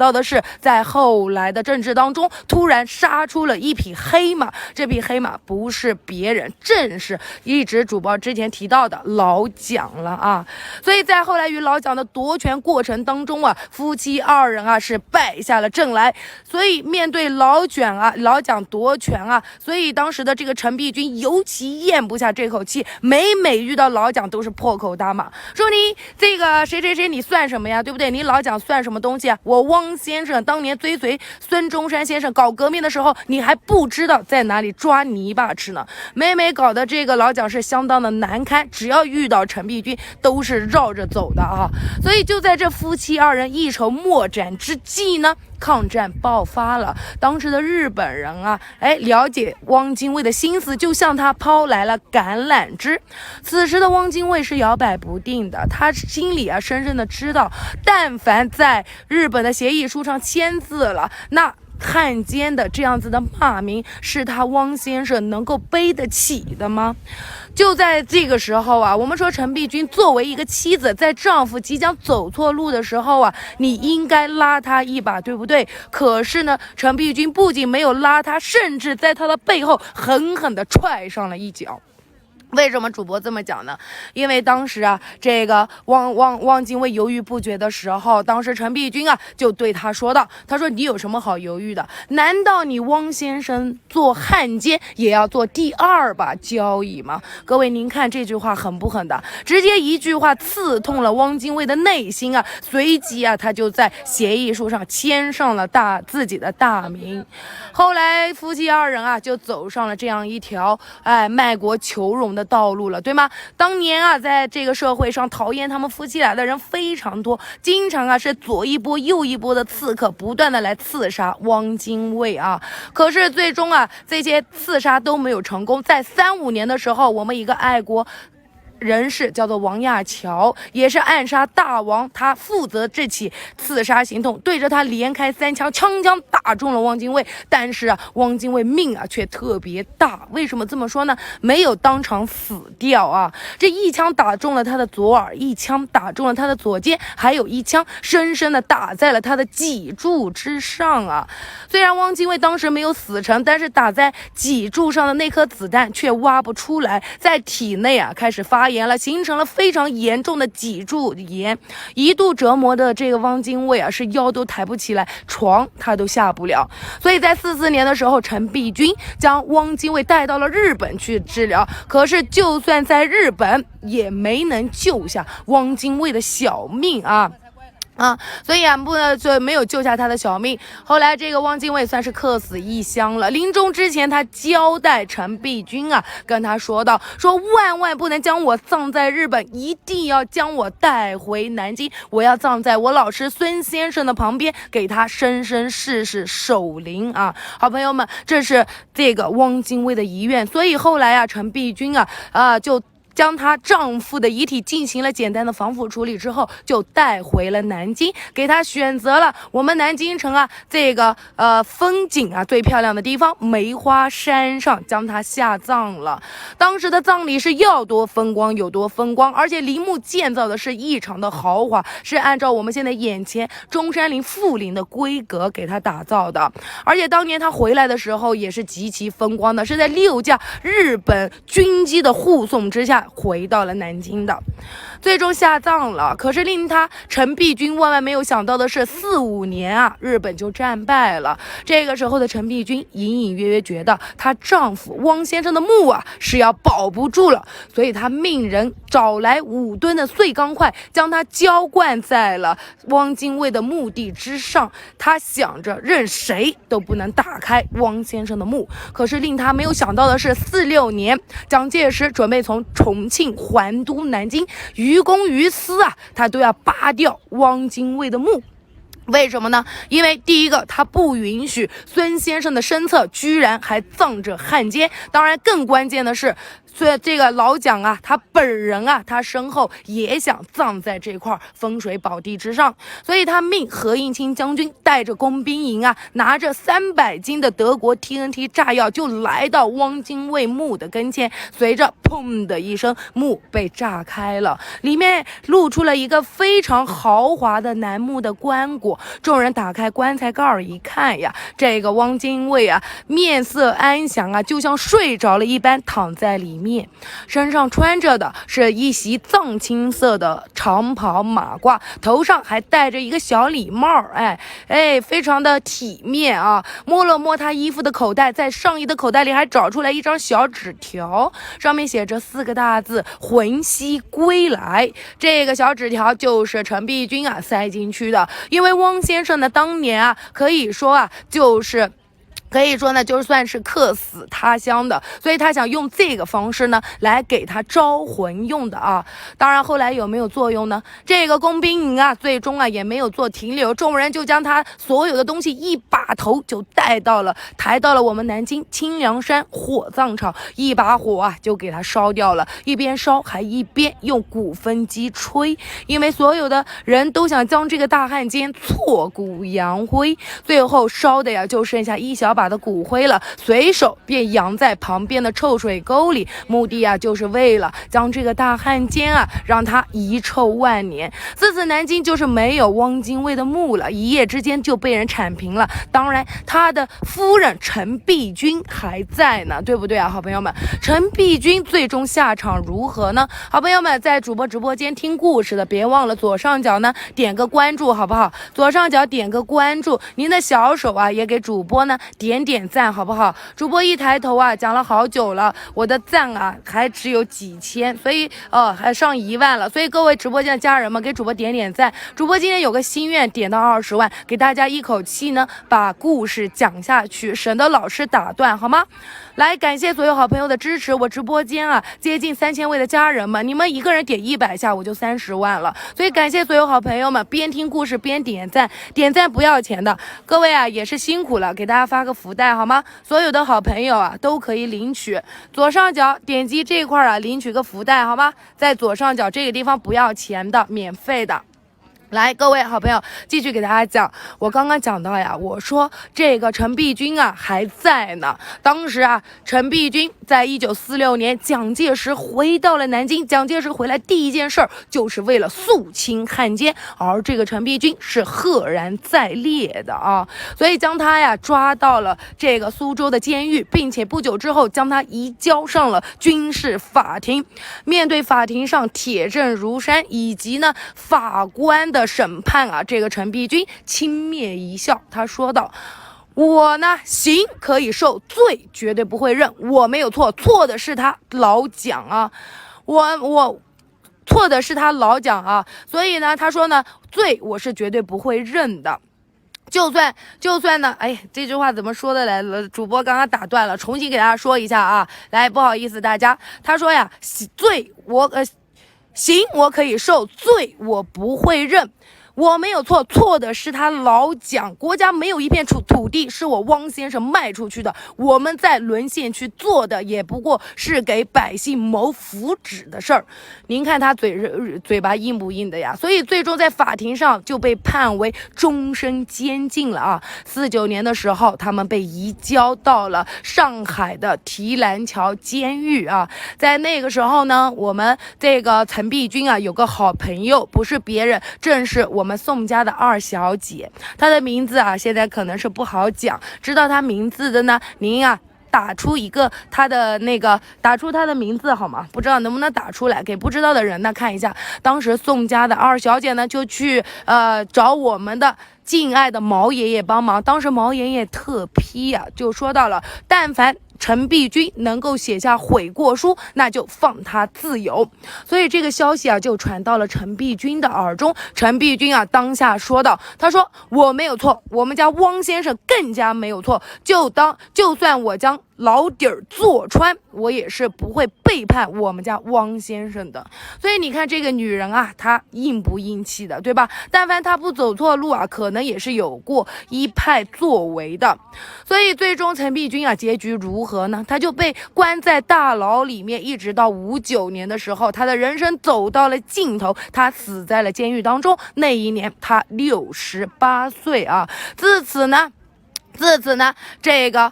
到的是，在后来的政治当中，突然杀出了一匹黑马。这匹黑马不是别人，正是一直主播之前提到的老蒋了啊。所以在后来与老蒋的夺权过程当中啊，夫妻二人啊是败下了阵来。所以面对老蒋夺权啊，所以当时的这个陈璧君尤其咽不下这口气，每遇到老蒋都是破口大骂，说你这个谁你算什么呀，对不对？你老蒋算什么东西啊？我汪先生当年追随孙中山先生搞革命的时候，你还不知道在哪里抓泥巴吃呢。每搞的这个老蒋是相当的难堪，只要遇到陈璧君都是绕着走的啊。所以就在这夫妻二人一筹莫展之际呢，抗战爆发了。当时的日本人啊，了解汪精卫的心思，就向他抛来了橄榄枝。此时的汪精卫是摇摆不定的，他心里啊深深的知道，但凡在日本的协议书上签字了，那汉奸的这样子的骂名，是他汪先生能够背得起的吗？就在这个时候啊，我们说陈璧君作为一个妻子，在丈夫即将走错路的时候啊，你应该拉他一把，对不对？可是呢，陈璧君不仅没有拉他，甚至在他的背后狠狠地踹上了一脚。为什么主播这么讲呢？因为当时啊，这个汪精卫犹豫不决的时候，当时陈璧君啊就对他说道：“他说你有什么好犹豫的？难道你汪先生做汉奸也要做第二把交椅吗？”各位，您看这句话狠不狠的？直接一句话刺痛了汪精卫的内心啊！随即啊，他就在协议书上签上了自己的大名。后来夫妻二人啊就走上了这样一条卖国求荣的道路了，对吗？当年啊，在这个社会上讨厌他们夫妻俩的人非常多，经常啊是左一波右一波的刺客不断的来刺杀汪精卫啊。可是最终啊，这些刺杀都没有成功。在35年的时候，我们一个爱国人士叫做王亚樵，也是暗杀大王，他负责这起刺杀行动，对着他连开3枪，枪打中了汪精卫。但是啊，汪精卫命啊却特别大。为什么这么说呢？没有当场死掉啊，这一枪打中了他的左耳，一枪打中了他的左肩，还有一枪深深的打在了他的脊柱之上啊。虽然汪精卫当时没有死成，但是打在脊柱上的那颗子弹却挖不出来，在体内啊开始发炎了，形成了非常严重的脊柱炎。一度折磨的这个汪精卫啊，是腰都抬不起来，床他都下不了。所以在44年的时候，陈璧君将汪精卫带到了日本去治疗。可是就算在日本，也没能救下汪精卫的小命啊。所以就没有救下他的小命。后来这个汪精卫算是客死异乡了。临终之前，他交代陈璧君啊，跟他说道：“说万万不能将我葬在日本，一定要将我带回南京。我要葬在我老师孙先生的旁边，给他生生世世守灵啊！”好朋友们，这是这个汪精卫的遗愿。所以后来啊，陈璧君就将她丈夫的遗体进行了简单的防腐处理之后，就带回了南京，给她选择了我们南京城啊这个风景啊最漂亮的地方梅花山上，将她下葬了。当时的葬礼是要多风光有多风光，而且陵墓建造的是异常的豪华，是按照我们现在眼前中山陵富陵的规格给她打造的。而且当年她回来的时候也是极其风光的，是在6架日本军机的护送之下回到了南京的，最终下葬了。可是令他陈璧君万万没有想到的是，45年啊，日本就战败了。这个时候的陈璧君隐隐约约觉得她丈夫汪先生的墓啊是要保不住了，所以她命人找来5吨的碎钢块，将它浇灌在了汪精卫的墓地之上。她想着任谁都不能打开汪先生的墓。可是令她没有想到的是，46年蒋介石准备从重庆还都南京，于公于私啊，他都要扒掉汪精卫的墓。为什么呢？因为第一个，他不允许孙先生的身侧居然还葬着汉奸。当然更关键的是，所以这个老蒋啊，他本人啊，他身后也想葬在这块风水宝地之上，所以他命何应钦将军带着工兵营啊，拿着300斤的德国 TNT 炸药就来到汪精卫墓的跟前，随着砰的一声，墓被炸开了，里面露出了一个非常豪华的楠木的棺椁。众人打开棺材盖儿一看呀，这个汪精卫啊，面色安详啊，就像睡着了一般躺在里面，身上穿着的是一袭藏青色的长袍马褂，头上还戴着一个小礼帽，非常的体面啊。摸了摸他衣服的口袋，在上衣的口袋里还找出来一张小纸条，上面写着4个大字“魂兮归来”。这个小纸条就是陈璧君啊塞进去的，因为汪先生呢当年啊可以说呢，就算是客死他乡的，所以他想用这个方式呢来给他招魂用的啊。当然后来有没有作用呢？这个工兵营啊，最终啊也没有做停留，众人就将他所有的东西一把头就抬到了我们南京清凉山火葬场，一把火啊就给他烧掉了，一边烧还一边用鼓风机吹，因为所有的人都想将这个大汉奸挫骨扬灰，最后烧的呀就剩下一小把的骨灰了，随手便扬在旁边的臭水沟里，目的啊就是为了将这个大汉奸啊让他遗臭万年。自此南京就是没有汪精卫的墓了，一夜之间就被人铲平了。当然他的夫人陈璧君还在呢，对不对啊，好朋友们？陈璧君最终下场如何呢？好朋友们，在主播直播间听故事的，别忘了左上角呢点个关注，好不好？左上角点个关注，您的小手啊也给主播呢点赞，好不好？主播一抬头啊讲了好久了，我的赞啊还只有几千，所以还上1万了，所以各位直播间的家人们给主播点赞。主播今天有个心愿，点到20万，给大家一口气呢把故事讲下去，省得老师打断，好吗？来，感谢所有好朋友的支持，我直播间啊接近3000位的家人们，你们一个人点100下我就30万了，所以感谢所有好朋友们边听故事边点赞，点赞不要钱的，各位啊也是辛苦了，给大家发个福袋好吗？所有的好朋友啊都可以领取，左上角点击这块啊领取个福袋好吗？在左上角这个地方不要钱的，免费的。来，各位好朋友，继续给大家讲。我刚刚讲到呀，我说这个陈璧君啊还在呢。当时啊，陈璧君在1946年，蒋介石回到了南京。蒋介石回来第一件事儿就是为了肃清汉奸，而这个陈璧君是赫然在列的啊，所以将他呀抓到了这个苏州的监狱，并且不久之后将他移交上了军事法庭。面对法庭上铁证如山，以及呢法官的审判啊，这个陈璧君轻蔑一笑，他说道：我呢刑可以受，罪绝对不会认，我没有错，错的是他老蒋啊，我错的是他老蒋啊，所以呢他说呢罪我是绝对不会认的。就算呢，这句话怎么说的来了？主播刚刚打断了，重新给大家说一下啊。来，不好意思大家，他说呀，刑我可以受，罪我不会认。我没有错，错的是他老蒋。国家没有一片土地是我汪先生卖出去的，我们在沦陷区做的也不过是给百姓谋福祉的事儿。您看他嘴巴硬不硬的呀？所以最终在法庭上就被判为终身监禁了啊。49年的时候，他们被移交到了上海的提篮桥监狱啊。在那个时候呢，我们这个陈璧君啊有个好朋友，不是别人，正是我们宋家的2小姐，她的名字啊现在可能是不好讲，知道她名字的呢，您啊打出她的名字好吗？不知道能不能打出来，给不知道的人呢看一下。当时宋家的2小姐呢就去找我们的敬爱的毛爷爷帮忙，当时毛爷爷特批啊，就说到了，但凡陈璧君能够写下悔过书，那就放他自由。所以这个消息啊就传到了陈璧君的耳中。陈璧君啊当下说道，他说我没有错，我们家汪先生更加没有错，就算我将老底儿坐穿，我也是不会背叛我们家汪先生的。所以你看这个女人啊，她硬不硬气的，对吧？但凡她不走错路啊，可能也是有过一派作为的。所以最终陈璧君啊，结局如何呢？他就被关在大牢里面，一直到59年的时候，他的人生走到了尽头，他死在了监狱当中。那一年他68岁啊。自此呢，这个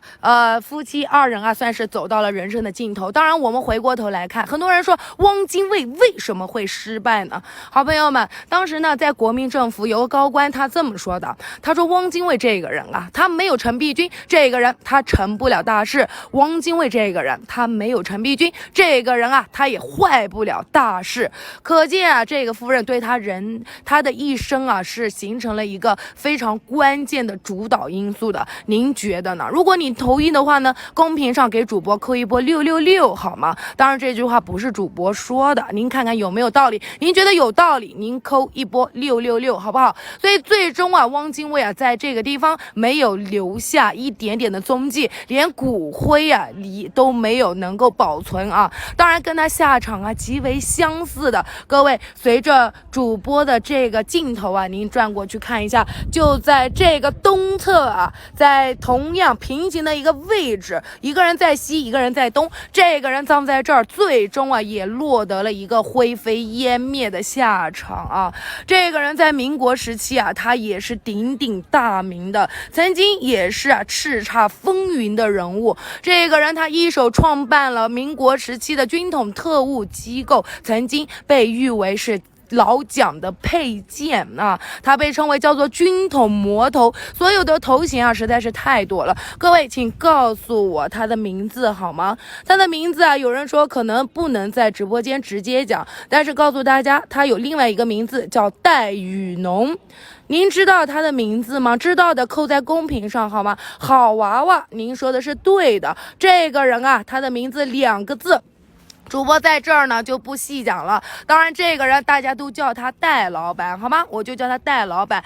夫妻二人啊，算是走到了人生的尽头。当然，我们回过头来看，很多人说汪精卫为什么会失败呢？好朋友们，当时呢，在国民政府有个高官，他这么说的，他说汪精卫这个人啊，他没有陈璧君这个人，他成不了大事。汪精卫这个人，他没有陈璧君这个人啊，他也坏不了大事。可见啊，这个夫人对他的一生啊，是形成了一个非常关键的主导因素的。您觉得呢？如果你同意的话呢，公屏上给主播扣一波666好吗？当然这句话不是主播说的，您看看有没有道理？您觉得有道理，您扣一波666好不好？所以最终啊，汪精卫啊在这个地方没有留下一点点的踪迹，连骨灰啊都没有能够保存啊。当然跟他下场啊极为相似的，各位随着主播的这个镜头啊，您转过去看一下，就在这个东侧啊，在同样平行的一个位置，一个人在西，一个人在东，这个人葬在这儿，最终啊也落得了一个灰飞烟灭的下场啊。这个人在民国时期啊，他也是鼎鼎大名的，曾经也是叱咤风云的人物。这个人他一手创办了民国时期的军统特务机构，曾经被誉为是老蒋的佩剑啊，他被称为叫做军统魔头，所有的头衔啊实在是太多了。各位请告诉我他的名字好吗？他的名字啊，有人说可能不能在直播间直接讲，但是告诉大家他有另外一个名字叫戴雨农。您知道他的名字吗？知道的扣在公屏上好吗？好娃娃，您说的是对的。这个人啊，他的名字2个字，主播在这儿呢就不细讲了。当然这个人大家都叫他戴老板好吗？我就叫他戴老板。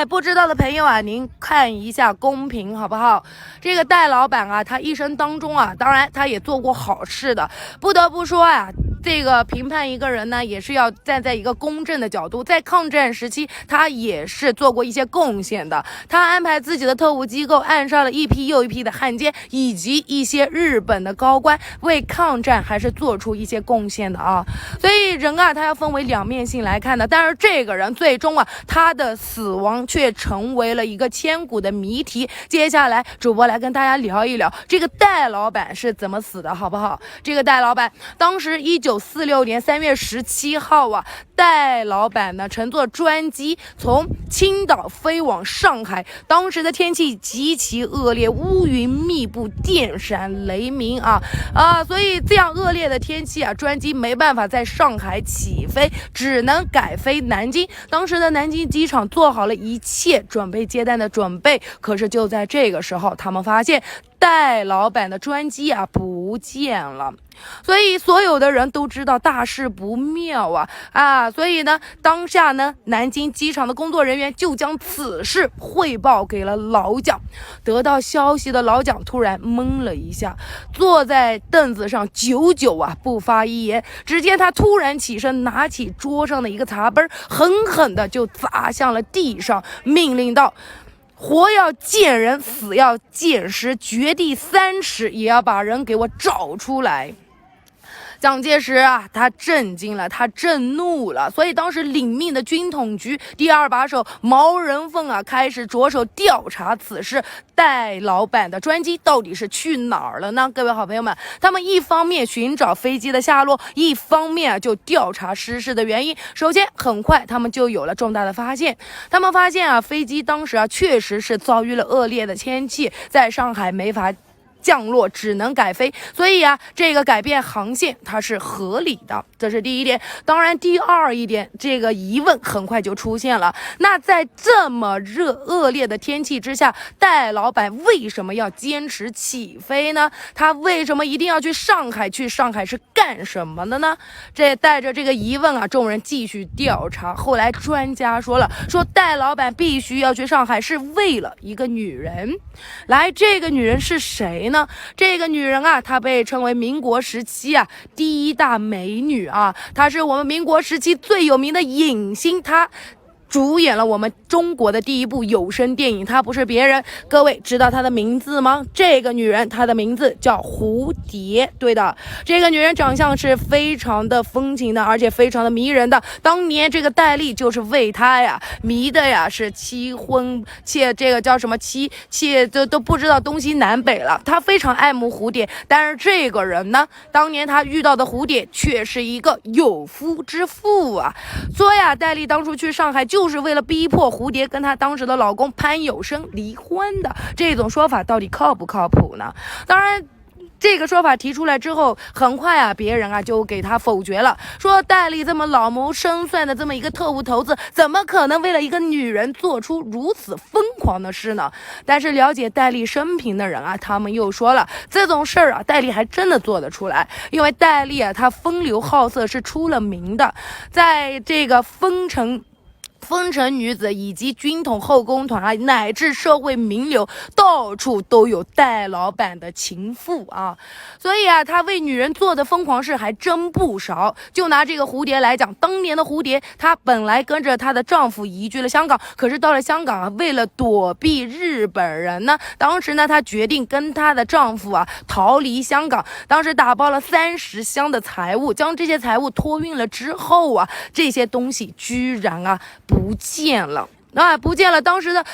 不知道的朋友啊，您看一下公屏好不好？这个戴老板啊，他一生当中啊，当然他也做过好事的。不得不说啊，这个评判一个人呢，也是要站在一个公正的角度。在抗战时期，他也是做过一些贡献的。他安排自己的特务机构暗杀了一批又一批的汉奸，以及一些日本的高官，为抗战还是做出一些贡献的啊。所以人啊，他要分为两面性来看的。但是这个人最终啊，他的死亡却成为了一个千古的谜题。接下来主播来跟大家聊一聊这个戴老板是怎么死的，好不好？这个戴老板当时1946年3月17号啊，戴老板呢乘坐专机从青岛飞往上海，当时的天气极其恶劣，乌云密布，电闪雷鸣所以这样恶劣的天气啊，专机没办法在上海起飞，只能改飞南京。当时的南京机场做好了一切准备接单的准备，可是就在这个时候，他们发现戴老板的专机啊不见了。所以所有的人都知道大事不妙所以呢，当下呢，南京机场的工作人员就将此事汇报给了老蒋。得到消息的老蒋突然懵了一下，坐在凳子上久久不发一言。只见他突然起身，拿起桌上的一个茶杯，狠狠的就砸向了地上，命令道：活要见人，死要见尸，掘地3尺也要把人给我找出来。蒋介石啊，他震惊了，他震怒了，所以当时领命的军统局第2把手毛人凤开始着手调查此事。戴老板的专机到底是去哪儿了呢？各位好朋友们，他们一方面寻找飞机的下落，一方面就调查失事的原因。首先，很快他们就有了重大的发现，他们发现飞机当时确实是遭遇了恶劣的天气，在上海没法降落，只能改飞，所以这个改变航线它是合理的，这是第一点。当然第二一点，这个疑问很快就出现了，那在这么恶劣的天气之下，戴老板为什么要坚持起飞呢？他为什么一定要去上海？去上海是干什么的呢？这带着这个疑问众人继续调查。后来专家说戴老板必须要去上海是为了一个女人。来，这个女人是谁呢？呢？这个女人啊，她被称为民国时期啊第一大美女啊，她是我们民国时期最有名的影星，她主演了我们中国的第一部有声电影，她不是别人，各位知道她的名字吗？这个女人她的名字叫蝴蝶。对的，这个女人长相是非常的风情的，而且非常的迷人的。当年这个戴笠就是为她呀迷的呀是七婚妾，这个叫什么妻妾都不知道东西南北了。她非常爱慕蝴蝶，但是这个人呢，当年她遇到的蝴蝶却是一个有夫之妇啊。说呀，戴笠当初去上海就是为了逼迫蝴蝶跟她当时的老公潘有生离婚的，这种说法到底靠不靠谱呢？当然这个说法提出来之后，很快啊，别人啊就给他否决了，说戴笠这么老谋深算的这么一个特务头子，怎么可能为了一个女人做出如此疯狂的事呢？但是了解戴笠生平的人啊，他们又说了，这种事儿啊，戴笠还真的做得出来，因为戴笠啊，他风流好色是出了名的，在这个风尘女子以及军统后宫团啊，乃至社会名流，到处都有戴老板的情妇啊。所以啊，他为女人做的疯狂事还真不少。就拿这个蝴蝶来讲，当年的蝴蝶，她本来跟着她的丈夫移居了香港，可是到了香港啊，为了躲避日本人呢，当时呢，她决定跟她的丈夫啊逃离香港。当时打包了30箱的财物，将这些财物托运了之后啊，这些东西居然啊不见了啊，不见了！当时的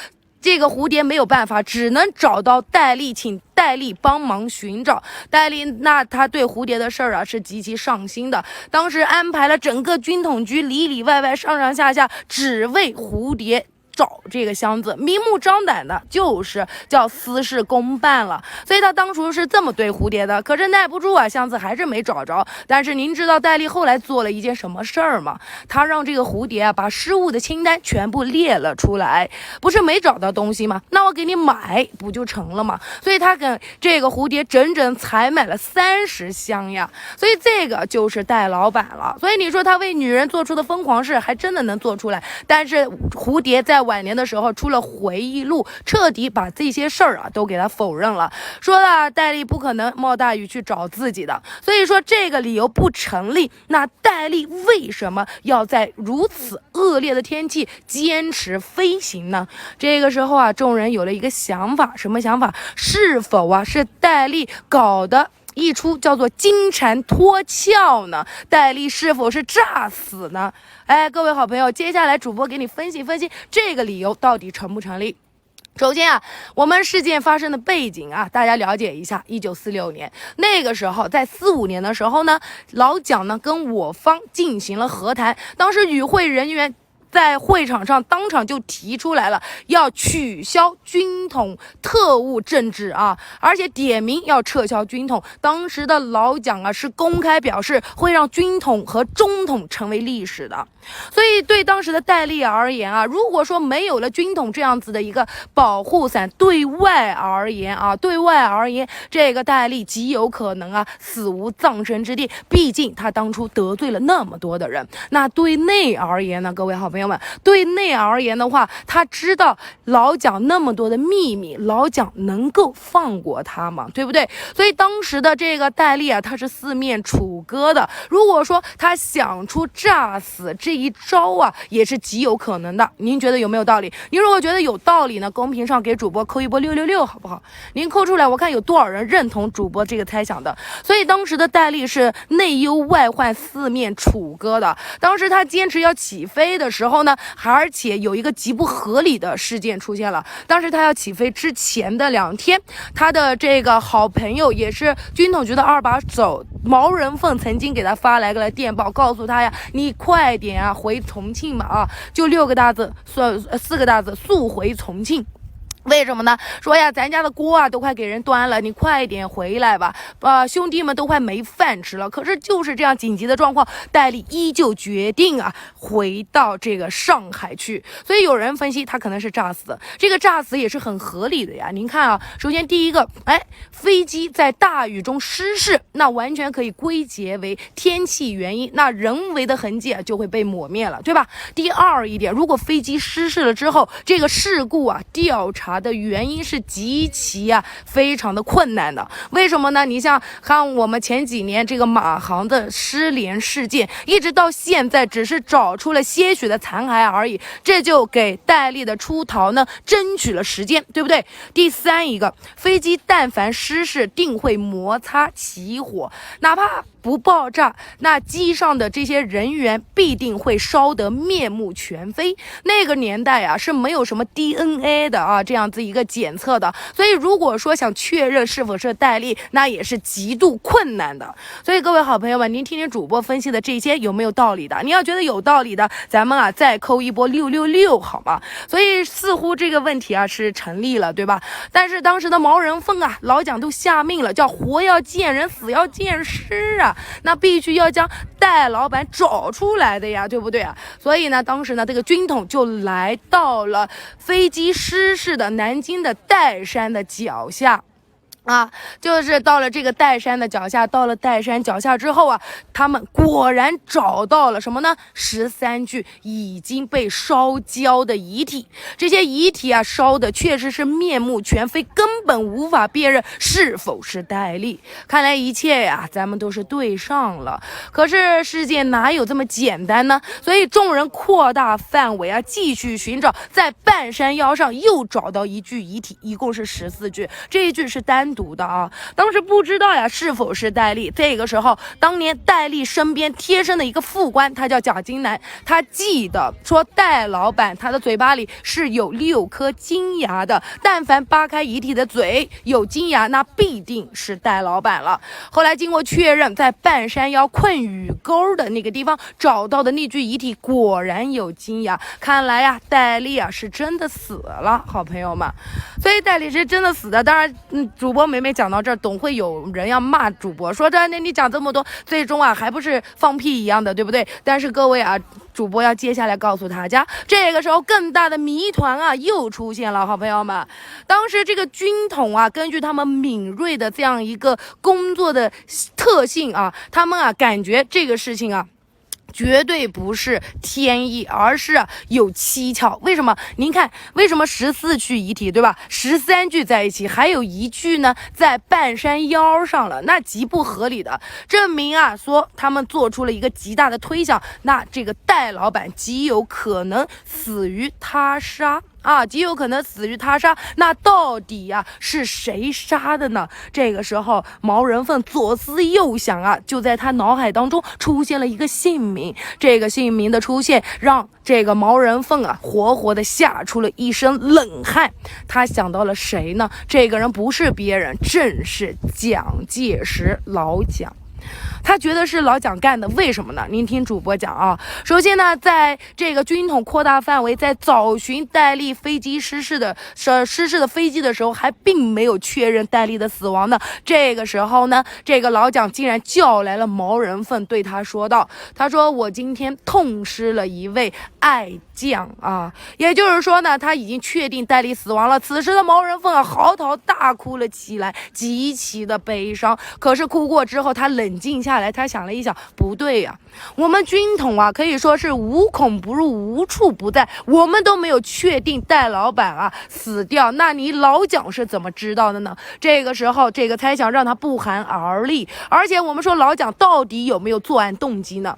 这个蝴蝶没有办法，只能找到戴笠，请戴笠帮忙寻找。戴笠那他对蝴蝶的事儿啊是极其上心的，当时安排了整个军统局里里外外上上下下，只为蝴蝶找这个箱子，明目张胆的就是叫私事公办了。所以他当初是这么对蝴蝶的，可是耐不住啊，箱子还是没找着。但是您知道戴笠后来做了一件什么事儿吗？他让这个蝴蝶啊把失物的清单全部列了出来，不是没找到东西吗？那我给你买不就成了吗？所以他跟这个蝴蝶整整采买了30箱呀。所以这个就是戴老板了。所以你说他为女人做出的疯狂事还真的能做出来，但是蝴蝶在晚年的时候出了回忆录，彻底把这些事儿啊都给他否认了，说了戴笠不可能冒大雨去找自己的，所以说这个理由不成立。那戴笠为什么要在如此恶劣的天气坚持飞行呢？这个时候啊，众人有了一个想法，什么想法？是否啊是戴笠搞的一出叫做金蝉脱壳呢？戴笠是否是诈死呢？各位好朋友，接下来主播给你分析分析这个理由到底成不成立。首先啊，我们事件发生的背景啊，大家了解一下。1946年那个时候，在45年的时候呢，老蒋呢跟我方进行了和谈，当时与会人员在会场上当场就提出来了，要取消军统特务政治啊，而且点名要撤销军统。当时的老蒋啊是公开表示会让军统和中统成为历史的。所以对当时的戴笠而言啊，如果说没有了军统这样子的一个保护伞，对外而言，这个戴笠极有可能啊死无葬身之地，毕竟他当初得罪了那么多的人。那对内而言呢，各位好朋友们，对内而言的话，他知道老蒋那么多的秘密，老蒋能够放过他吗？对不对？所以当时的这个戴笠啊，他是四面楚歌的，如果说他想出诈死这一招啊，也是极有可能的。您觉得有没有道理？您如果觉得有道理呢，公屏上给主播扣一波666好不好？您扣出来，我看有多少人认同主播这个猜想的。所以当时的戴笠是内忧外患，四面楚歌的。当时他坚持要起飞的时候呢，而且有一个极不合理的事件出现了。当时他要起飞之前的2天，他的这个好朋友也是军统局的2把手毛人凤曾经给他发来个电报，告诉他呀，你快点啊回重庆嘛啊，就4个大字，速回重庆。为什么呢？说呀，咱家的锅啊都快给人端了，你快点回来吧，兄弟们都快没饭吃了。可是就是这样紧急的状况，戴笠依旧决定啊回到这个上海去。所以有人分析他可能是诈死，这个诈死也是很合理的呀。您看啊，首先第一个，飞机在大雨中失事，那完全可以归结为天气原因，那人为的痕迹啊就会被抹灭了，对吧？第二一点，如果飞机失事了之后，这个事故啊调查查的原因是极其非常的困难的。为什么呢？你像看我们前几年这个马航的失联事件，一直到现在只是找出了些许的残骸而已，这就给戴笠的出逃呢争取了时间，对不对？第三一个，飞机但凡失事定会摩擦起火，哪怕不爆炸，那机上的这些人员必定会烧得面目全非。那个年代是没有什么 DNA 的这样子一个检测的，所以如果说想确认是否是戴笠，那也是极度困难的。所以各位好朋友们，您听听主播分析的这些有没有道理的？你要觉得有道理的，咱们再扣一波666好吗？所以似乎这个问题是成立了，对吧？但是当时的毛人凤老蒋都下命了，叫活要见人，死要见尸那必须要将戴老板找出来的呀，对不对所以呢，当时呢，这个军统就来到了飞机失事的南京的岱山的脚下。就是到了这个岱山的脚下，到了岱山脚下之后他们果然找到了什么呢？13具已经被烧焦的遗体，这些遗体烧的确实是面目全非，根本无法辨认是否是戴笠。看来一切咱们都是对上了。可是世界哪有这么简单呢？所以众人扩大范围继续寻找，在半山腰上又找到一具遗体，一共是14具，这一具是单独的当时不知道是否是戴笠。这个时候，当年戴笠身边贴身的一个副官，他叫贾金南，他记得说戴老板他的嘴巴里是有6颗金牙的，但凡扒开遗体的嘴有金牙，那必定是戴老板了。后来经过确认，在半山腰困雨沟的那个地方找到的那具遗体果然有金牙，看来戴笠是真的死了，好朋友们。所以戴笠是真的死的。当然主播每讲到这儿，总会有人要骂主播，说那你讲这么多，最终还不是放屁一样的，对不对？但是各位主播要接下来告诉大家，这个时候更大的谜团又出现了，好朋友们。当时这个军统根据他们敏锐的这样一个工作的特性他们感觉这个事情绝对不是天意，而是有蹊跷。为什么？您看，为什么14具遗体，对吧？13具在一起，还有1具呢在半山腰上了，那极不合理的。证明说他们做出了一个极大的推想，那这个戴老板极有可能死于他杀。极有可能死于他杀，那到底是谁杀的呢？这个时候毛人凤左思右想就在他脑海当中出现了一个姓名。这个姓名的出现让这个毛人凤活活的吓出了一身冷汗。他想到了谁呢？这个人不是别人，正是蒋介石，老蒋。他觉得是老蒋干的，为什么呢？您听主播讲首先呢，在这个军统扩大范围，在找寻戴笠飞机失事的飞机的时候，还并没有确认戴笠的死亡呢。这个时候呢，这个老蒋竟然叫来了毛人凤，对他说道：“他说我今天痛失了一位爱将也就是说呢，他已经确定戴笠死亡了。此时的毛人凤嚎啕大哭了起来，极其的悲伤。可是哭过之后，他冷静下来，他想了一想，不对我们军统可以说是无孔不入，无处不在，我们都没有确定戴老板死掉，那你老蒋是怎么知道的呢？这个时候，这个猜想让他不寒而栗。而且我们说老蒋到底有没有作案动机呢？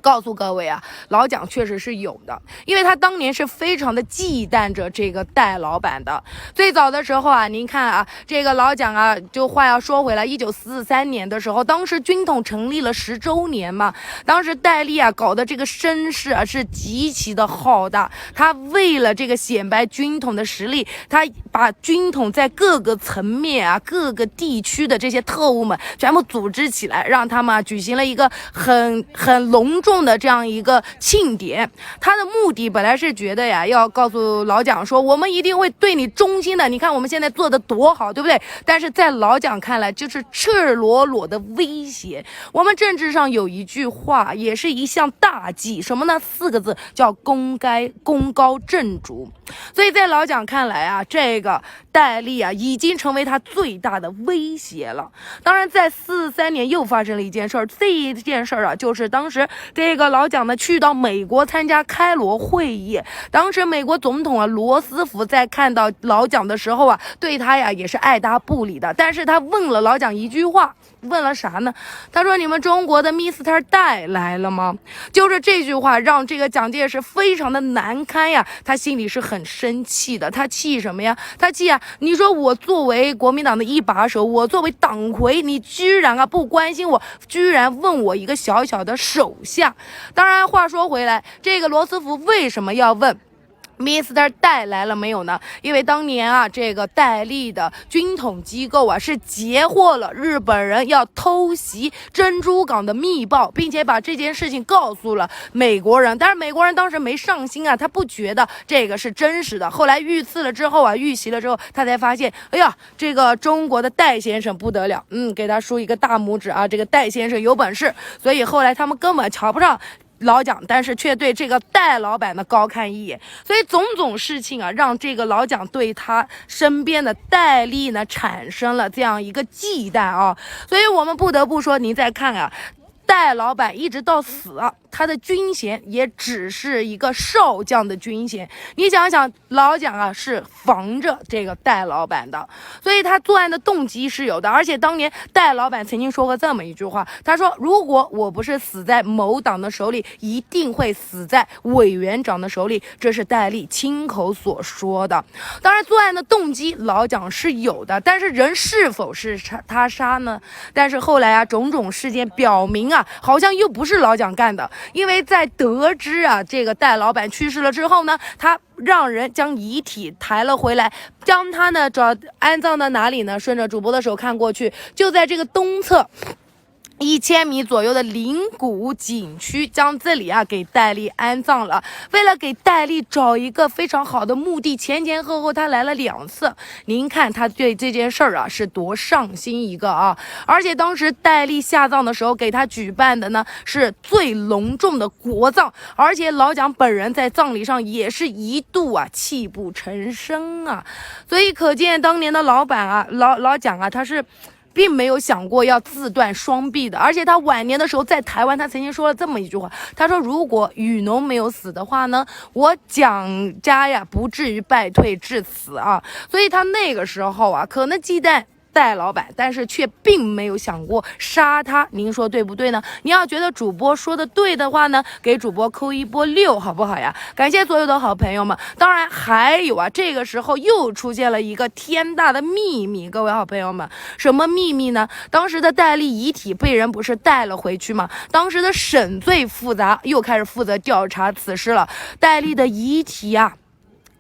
告诉各位老蒋确实是有的，因为他当年是非常的忌惮着这个戴老板的。最早的时候您看这个老蒋就话要说回来，1943年的时候，当时军统成立了10周年嘛，当时戴笠搞的这个声势是极其的浩大。他为了这个显摆军统的实力，他把军统在各个层面各个地区的这些特务们全部组织起来，让他们举行了一个很隆重的这样一个庆典。他的目的本来是觉得要告诉老蒋说，我们一定会对你忠心的，你看我们现在做的多好，对不对？但是在老蒋看来，就是赤裸裸的威胁。我们政治上有一句话，也是一项大忌，什么呢？4个字，叫功高震主。所以在老蒋看来这个戴笠已经成为他最大的威胁了。当然在43年又发生了一件事儿，这一件事儿就是当时这个老蒋呢去到美国参加开罗会议，当时美国总统罗斯福在看到老蒋的时候对他也是爱答不理的，但是他问了老蒋一句话，问了啥呢？他说：“你们中国的 Mr. 戴来了吗？”就是这句话让这个蒋介石非常的难堪呀，他心里是很生气的。他气什么呀？他气你说我作为国民党的一把手，我作为党魁，你居然不关心我，居然问我一个小小的手下。当然话说回来，这个罗斯福为什么要问Mr. 戴来了没有呢？因为当年这个戴笠的军统机构是截获了日本人要偷袭珍珠港的密报，并且把这件事情告诉了美国人。但是美国人当时没上心他不觉得这个是真实的。后来遇刺了之后遇袭了之后，他才发现，哎呀，这个中国的戴先生不得了，给他竖一个大拇指这个戴先生有本事。所以后来他们根本瞧不上老蒋，但是却对这个戴老板的高看一眼，所以种种事情让这个老蒋对他身边的戴笠呢产生了这样一个忌惮所以我们不得不说，您再看戴老板一直到死他的军衔也只是一个少将的军衔。你想想，老蒋是防着这个戴老板的，所以他作案的动机是有的。而且当年戴老板曾经说过这么一句话，他说：“如果我不是死在某党的手里，一定会死在委员长的手里。”这是戴笠亲口所说的。当然，作案的动机老蒋是有的，但是人是否是他杀呢？但是后来种种事件表明好像又不是老蒋干的。因为在得知这个戴老板去世了之后呢，他让人将遗体抬了回来，将他呢安葬到哪里呢？顺着主播的手看过去，就在这个东侧1000米左右的灵谷景区，将这里给戴笠安葬了。为了给戴笠找一个非常好的墓地，前前后后他来了2次。您看他对这件事儿是多上心一个而且当时戴笠下葬的时候，给他举办的呢是最隆重的国葬，而且老蒋本人在葬礼上也是一度泣不成声所以可见当年的老蒋他是并没有想过要自断双臂的。而且他晚年的时候在台湾，他曾经说了这么一句话，他说：“如果雨农没有死的话呢，我蒋家不至于败退至此所以他那个时候可能忌惮戴老板，但是却并没有想过杀他。您说对不对呢？你要觉得主播说的对的话呢，给主播扣一波6好不好呀？感谢所有的好朋友们。当然还有这个时候又出现了一个天大的秘密，各位好朋友们，什么秘密呢？当时的戴笠遗体被人不是带了回去吗？当时的省罪复杂又开始负责调查此事了。戴笠的遗体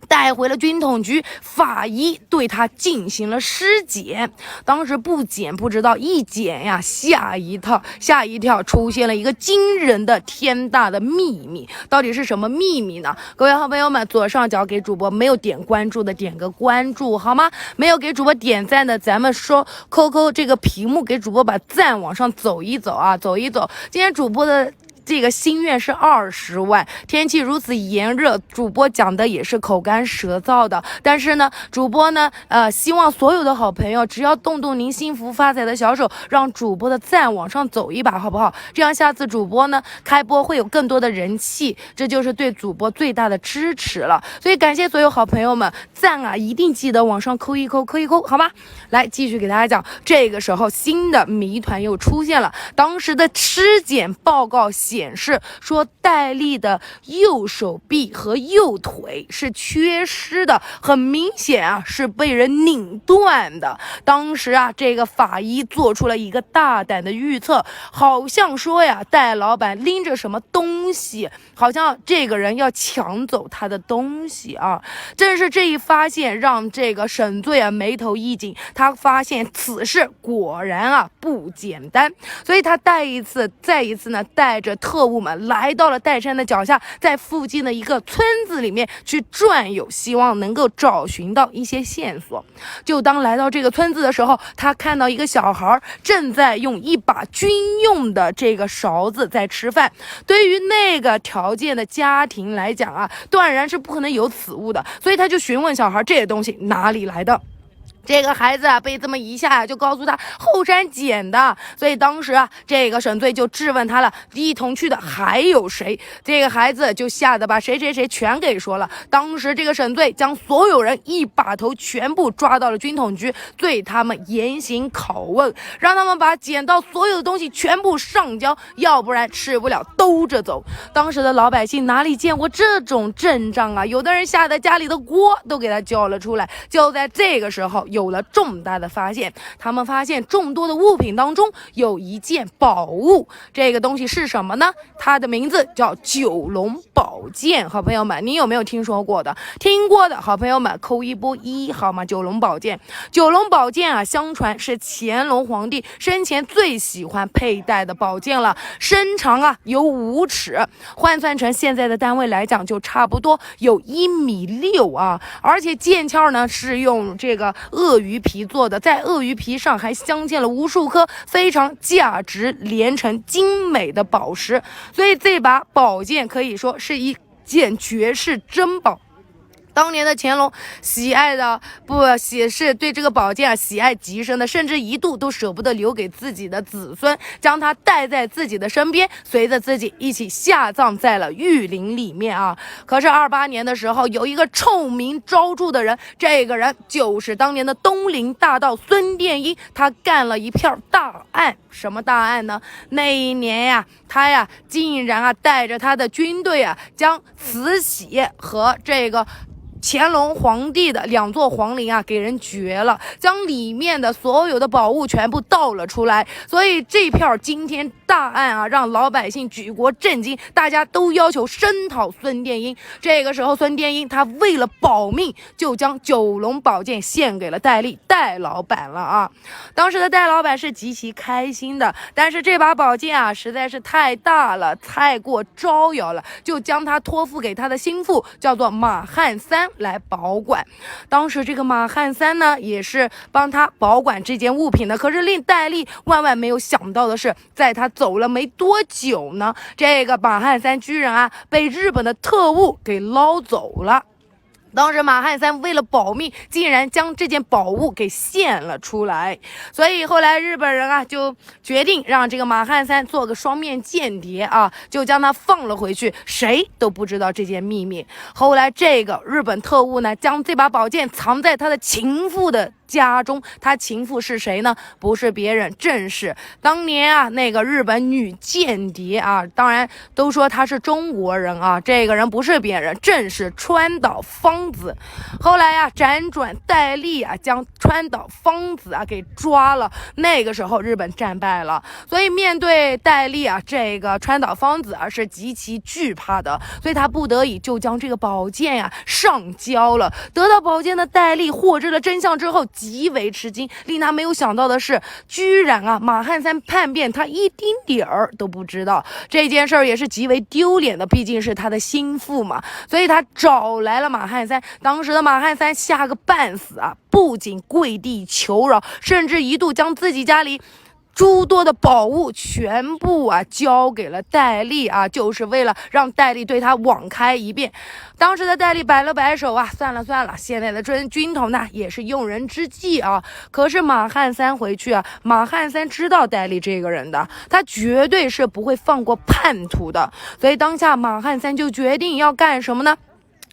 带回了军统局，法医对他进行了尸检。当时不检不知道，一检吓一跳，出现了一个惊人的天大的秘密。到底是什么秘密呢？各位好朋友们，左上角给主播没有点关注的点个关注好吗？没有给主播点赞的，咱们说扣这个屏幕，给主播把赞往上走一走走一走。今天主播的这个心愿是20万。天气如此炎热，主播讲的也是口干舌燥的，但是呢，主播呢，希望所有的好朋友只要动动您幸福发财的小手，让主播的赞往上走一把，好不好？这样下次主播呢开播会有更多的人气，这就是对主播最大的支持了。所以感谢所有好朋友们，赞一定记得往上扣一扣，好吗？来继续给大家讲，这个时候新的谜团又出现了。当时的尸检报告显示说，戴笠的右手臂和右腿是缺失的，很明显是被人拧断的。当时这个法医做出了一个大胆的预测，好像说戴老板拎着什么东西，好像这个人要抢走他的东西正是这一发现让这个沈醉眉头一紧，他发现此事果然不简单，所以他再一次呢带着特务们来到了岱山的脚下，在附近的一个村子里面去转悠，希望能够找寻到一些线索。就当来到这个村子的时候，他看到一个小孩正在用一把军用的这个勺子在吃饭。对于那个条件的家庭来讲断然是不可能有此物的，所以他就询问小孩这些东西哪里来的。这个孩子啊，被这么一下就告诉他后山捡的，所以当时啊，这个沈醉就质问他了，一同去的还有谁？这个孩子就吓得把谁谁谁全给说了。当时这个沈醉将所有人一把头全部抓到了军统局，对他们严刑拷问，让他们把捡到所有的东西全部上交，要不然吃不了兜着走。当时的老百姓哪里见过这种阵仗啊？有的人吓得家里的锅都给他叫了出来。就在这个时候，有了重大的发现，他们发现众多的物品当中有一件宝物，这个东西是什么呢？它的名字叫九龙宝剑。好朋友们，你有没有听说过的？听过的好朋友们扣一波1好吗？九龙宝剑，九龙宝剑啊，相传是乾隆皇帝生前最喜欢佩戴的宝剑了，身长啊有5尺，换算成现在的单位来讲，就差不多有1.6米啊，而且剑鞘呢是用这个鳄鱼皮做的，在鳄鱼皮上还镶嵌了无数颗非常价值连城精美的宝石，所以这把宝剑可以说是一件绝世珍宝。当年的乾隆喜爱的是对这个宝剑喜爱极深的，甚至一度都舍不得留给自己的子孙，将它带在自己的身边，随着自己一起下葬在了玉林里面啊。可是28年的时候，有一个臭名昭著的人，这个人就是当年的东林大盗孙殿英，他干了一片大案。什么大案呢？那一年呀，他竟然带着他的军队将慈禧和这个乾隆皇帝的2座皇陵给人掘了，将里面的所有的宝物全部盗了出来。所以这片惊天大案让老百姓举国震惊，大家都要求声讨孙殿英。这个时候，孙殿英他为了保命，就将九龙宝剑献给了戴笠戴老板了啊。当时的戴老板是极其开心的，但是这把宝剑实在是太大了，太过招摇了，就将它托付给他的心腹，叫做马汉三来保管。当时这个马汉三呢，也是帮他保管这件物品的。可是令戴笠万万没有想到的是，在他走了没多久呢，这个马汉三居然被日本的特务给捞走了。当时马汉三为了保命，竟然将这件宝物给献了出来，所以后来日本人就决定让这个马汉三做个双面间谍就将他放了回去，谁都不知道这件秘密。后来这个日本特务呢，将这把宝剑藏在他的情妇的家中，他情妇是谁呢？不是别人，正是当年那个日本女间谍当然都说她是中国人这个人不是别人，正是川岛芳子。后来辗转戴笠将川岛芳子给抓了，那个时候日本战败了，所以面对戴笠这个川岛芳子是极其惧怕的，所以他不得已就将这个宝剑上交了。得到宝剑的戴笠获知了真相之后，极为吃惊，令他没有想到的是，居然马汉三叛变他一丁点儿都不知道。这件事儿也是极为丢脸的，毕竟是他的心腹嘛，所以他找来了马汉三。当时的马汉三吓个半死不仅跪地求饶，甚至一度将自己家里诸多的宝物全部交给了戴笠就是为了让戴笠对他网开一面。当时的戴笠摆了摆手算了，现在的军统呢也是用人之计可是马汉三回去马汉三知道戴笠这个人的，他绝对是不会放过叛徒的，所以当下马汉三就决定要干什么呢？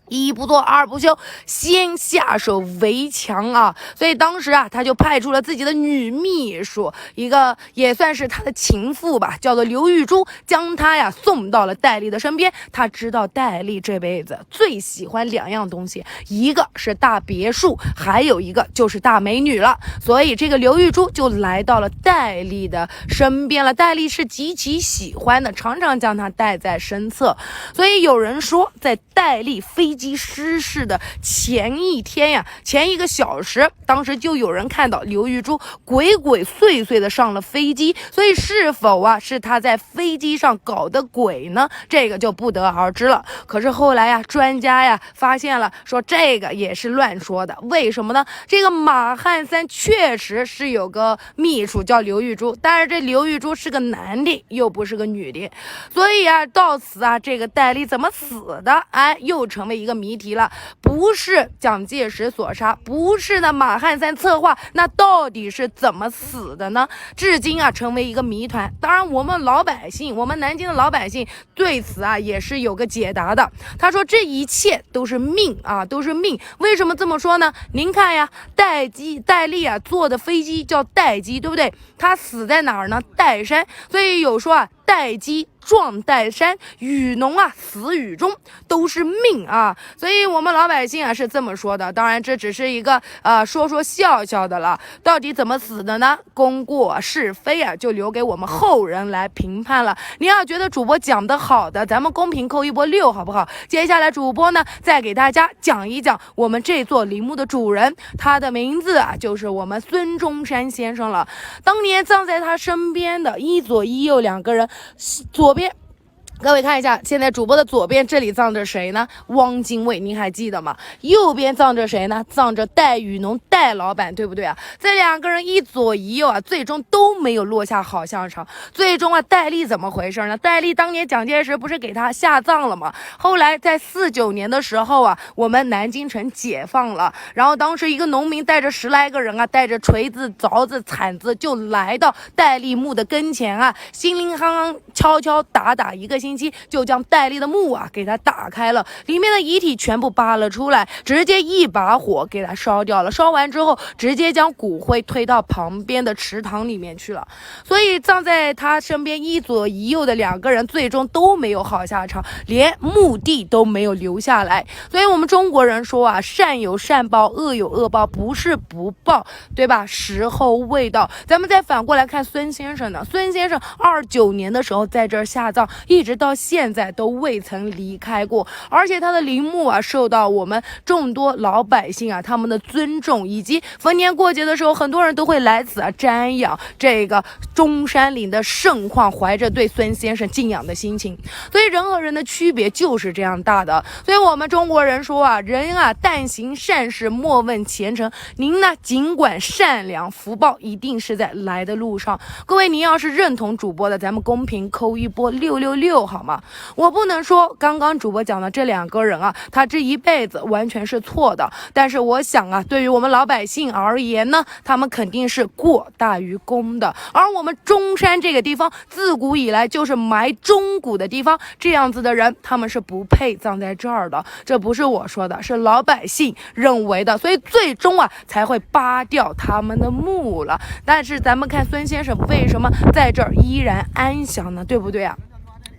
一不做二不休，先下手为强所以当时他就派出了自己的女秘书，一个也算是他的情妇吧，叫做刘玉珠，将他送到了戴笠的身边。他知道戴笠这辈子最喜欢2样东西，一个是大别墅，还有一个就是大美女了，所以这个刘玉珠就来到了戴笠的身边了。戴笠是极其喜欢的，常常将他带在身侧。所以有人说，在戴笠飞机失事的前一天前1个小时，当时就有人看到刘玉珠鬼鬼祟祟的上了飞机，所以是否是他在飞机上搞的鬼呢？这个就不得而知了。可是后来专家发现了，说这个也是乱说的。为什么呢？这个马汉三确实是有个秘书叫刘玉珠，但是这刘玉珠是个男的，又不是个女的，所以到此这个戴笠怎么死的又成为一个谜题了，不是蒋介石所杀，不是呢马汉三策划，那到底是怎么死的呢？至今啊成为一个谜团。当然我们老百姓，我们南京的老百姓对此啊也是有个解答的。他说这一切都是命啊，都是命。为什么这么说呢？您看呀，戴笠啊坐的飞机叫戴机，对不对？他死在哪儿呢？岱山。所以有说啊，戴机撞岱山，雨农啊死雨中，都是命啊。所以我们老百姓啊是这么说的。当然这只是一个说笑笑的了，到底怎么死的呢？功过是非啊就留给我们后人来评判了。您要觉得主播讲的好的，咱们公屏扣一波6好不好？接下来主播呢再给大家讲一讲我们这座陵墓的主人，他的名字啊就是我们孙中山先生了。当年葬在他身边的一左一右两个人，左边各位看一下，现在主播的左边这里葬着谁呢？汪精卫，您还记得吗？右边葬着谁呢？葬着戴雨农，戴老板，对不对啊？这两个人一左一右啊，最终都没有落下好下场。最终啊，戴笠怎么回事呢？戴笠当年蒋介石不是给他下葬了吗？后来在49年的时候啊，我们南京城解放了，然后当时一个农民带着10来个人啊，带着锤子、凿子、铲子就来到戴笠墓的跟前啊，心灵夯夯敲敲打打一个星期就将戴笠的墓啊给他打开了，里面的遗体全部扒了出来，直接一把火给他烧掉了。烧完之后，直接将骨灰推到旁边的池塘里面去了。所以葬在他身边一左一右的两个人，最终都没有好下场，连墓地都没有留下来。所以我们中国人说啊，善有善报，恶有恶报，不是不报，对吧？时候未到。咱们再反过来看孙先生呢，孙先生29年的时候在这儿下葬，一直到现在都未曾离开过，而且他的陵墓啊受到我们众多老百姓啊他们的尊重，以及逢年过节的时候很多人都会来此啊瞻仰这个中山陵的盛况，怀着对孙先生敬仰的心情。所以人和人的区别就是这样大的。所以我们中国人说啊，人啊但行善事，莫问前程。您呢尽管善良，福报一定是在来的路上。各位，您要是认同主播的，咱们公屏扣一波666好吗？我不能说刚刚主播讲的这两个人啊，他这一辈子完全是错的，但是我想啊，对于我们老百姓而言呢，他们肯定是过大于功的。而我们中山这个地方自古以来就是埋忠骨的地方，这样子的人他们是不配葬在这儿的。这不是我说的，是老百姓认为的，所以最终啊才会扒掉他们的墓了。但是咱们看孙先生为什么在这儿依然安详呢？对不对啊？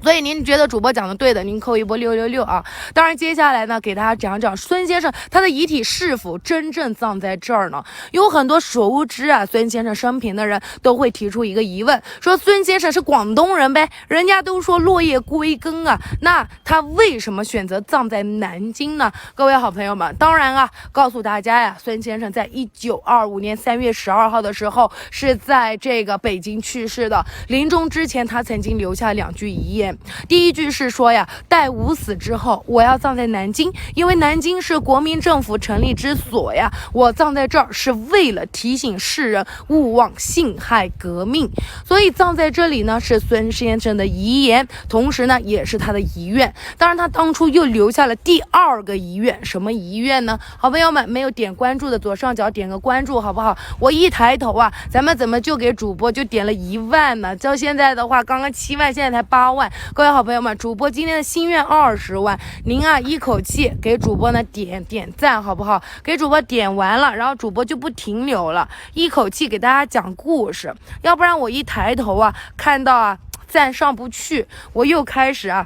所以您觉得主播讲的对的，您扣一波666啊。当然接下来呢给大家讲讲孙先生他的遗体是否真正葬在这儿呢？有很多熟知啊孙先生生平的人都会提出一个疑问，说孙先生是广东人呗，人家都说落叶归根啊，那他为什么选择葬在南京呢？各位好朋友们，当然啊告诉大家呀，孙先生在1925年3月12号的时候是在这个北京去世的。临终之前他曾经留下2句遗言，第一句是说呀，待吾死之后，我要葬在南京，因为南京是国民政府成立之所呀，我葬在这儿是为了提醒世人勿忘辛亥革命。所以葬在这里呢是孙先生的遗言，同时呢也是他的遗愿。当然他当初又留下了第2个遗愿，什么遗愿呢？好朋友们，没有点关注的左上角点个关注好不好？我一抬头啊，咱们怎么就给主播就点了1万呢？到现在的话刚刚7万，现在才8万。各位好朋友们，主播今天的心愿20万，您啊一口气给主播呢点赞好不好？给主播点完了，然后主播就不停留了，一口气给大家讲故事，要不然我一抬头啊看到啊赞上不去，我又开始啊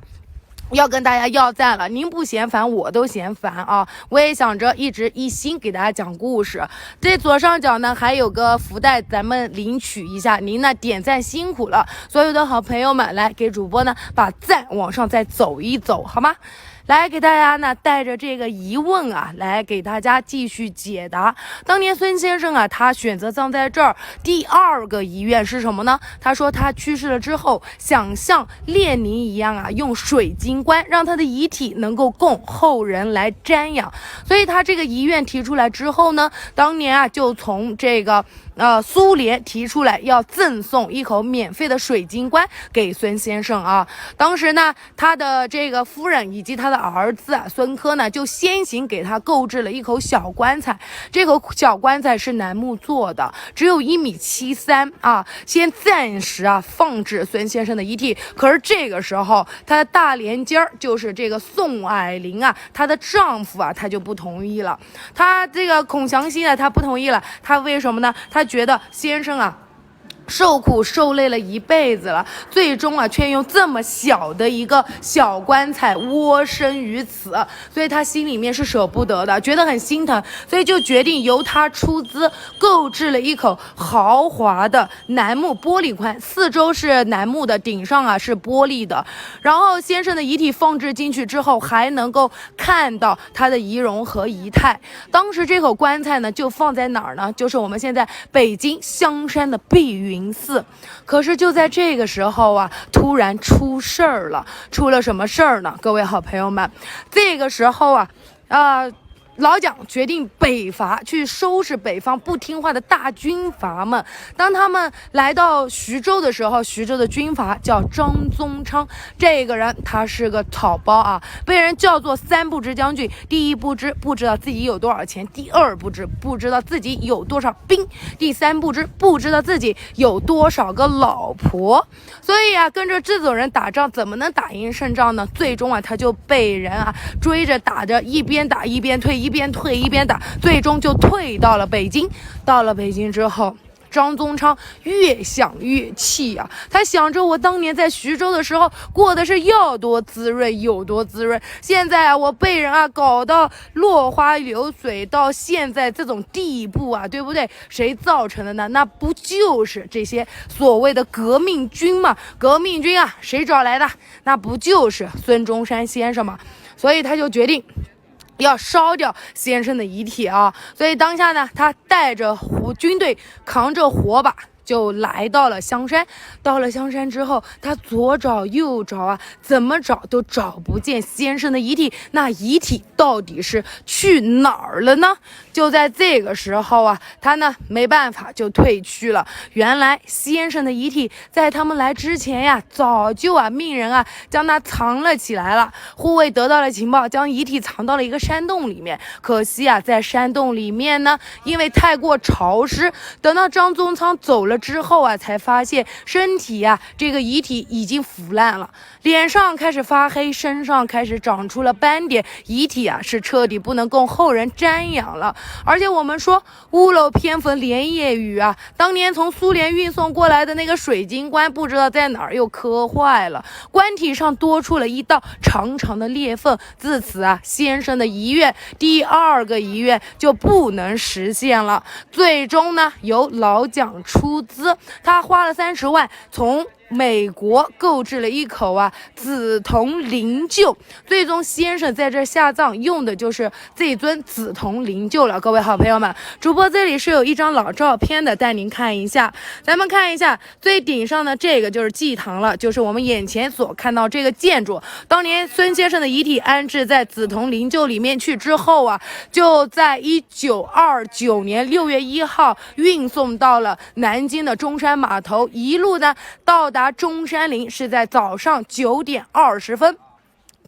要跟大家要赞了，您不嫌烦我都嫌烦啊！我也想着一直一心给大家讲故事。这左上角呢还有个福袋，咱们领取一下。您呢点赞辛苦了，所有的好朋友们来给主播呢把赞往上再走一走，好吗？来给大家呢带着这个疑问啊，来给大家继续解答。当年孙先生啊，他选择葬在这儿，第2个遗愿是什么呢？他说他去世了之后，想像列宁一样啊，用水晶棺让他的遗体能够供后人来瞻仰。所以他这个遗愿提出来之后呢，当年啊就从这个苏联提出来要赠送一口免费的水晶棺给孙先生啊。当时呢，他的这个夫人以及他的儿子孙科呢，就先行给他购置了一口小棺材。这口小棺材是楠木做的，只有1.73米啊，先暂时放置孙先生的遗体。可是这个时候，他的大连襟就是这个宋霭龄她的丈夫他就不同意了。他这个孔祥熙他不同意了。他为什么呢？他觉得先生受苦受累了一辈子了，最终却用这么小的一个小棺材窝身于此，所以他心里面是舍不得的，觉得很心疼，所以就决定由他出资购置了一口豪华的楠木玻璃棺，四周是楠木的，顶上是玻璃的。然后先生的遗体放置进去之后，还能够看到他的仪容和仪态。当时这口棺材呢，就放在哪儿呢？就是我们现在北京香山的碧云寺。可是就在这个时候突然出事儿了。出了什么事儿呢？各位好朋友们，这个时候老蒋决定北伐，去收拾北方不听话的大军阀们。当他们来到徐州的时候，徐州的军阀叫张宗昌，这个人他是个草包被人叫做3不知将军。第一不知，不知道自己有多少钱；第二不知，不知道自己有多少兵；第三不知，不知道自己有多少个老婆。所以跟着这种人打仗，怎么能打赢胜仗呢？最终他就被人追着打着，一边打一边退，一边退一边打，最终就退到了北京。到了北京之后，张宗昌越想越气他想着我当年在徐州的时候过的是要多滋润有多滋润，现在我被人搞到落花流水，到现在这种地步对不对？谁造成的呢？那不就是这些所谓的革命军吗？革命军谁找来的？那不就是孙中山先生吗？所以他就决定要烧掉先生的遗体所以当下呢，他带着军队，扛着火把，就来到了香山。到了香山之后，他左找右找怎么找都找不见先生的遗体。那遗体到底是去哪儿了呢？就在这个时候他呢没办法就退去了。原来先生的遗体在他们来之前早就命人将他藏了起来了。护卫得到了情报，将遗体藏到了一个山洞里面。可惜在山洞里面呢，因为太过潮湿，等到张宗昌走了之后才发现身体这个遗体已经腐烂了，脸上开始发黑，身上开始长出了斑点，遗体是彻底不能供后人瞻仰了。而且我们说屋漏偏逢连夜雨当年从苏联运送过来的那个水晶棺，不知道在哪儿又磕坏了，棺体上多出了一道长长的裂缝。自此先生的遗愿，第二个遗愿就不能实现了。最终呢，由老蒋出资，他花了30万从美国购置了一口紫铜灵柩。最终先生在这下葬用的就是这尊紫铜灵柩了。各位好朋友们，主播这里是有一张老照片的，带您看一下。咱们看一下最顶上的这个就是祭堂了，就是我们眼前所看到这个建筑。当年孙先生的遗体安置在紫铜灵柩里面去之后就在1929年6月1号运送到了南京的中山码头，一路呢到达中山陵是在早上9点20分。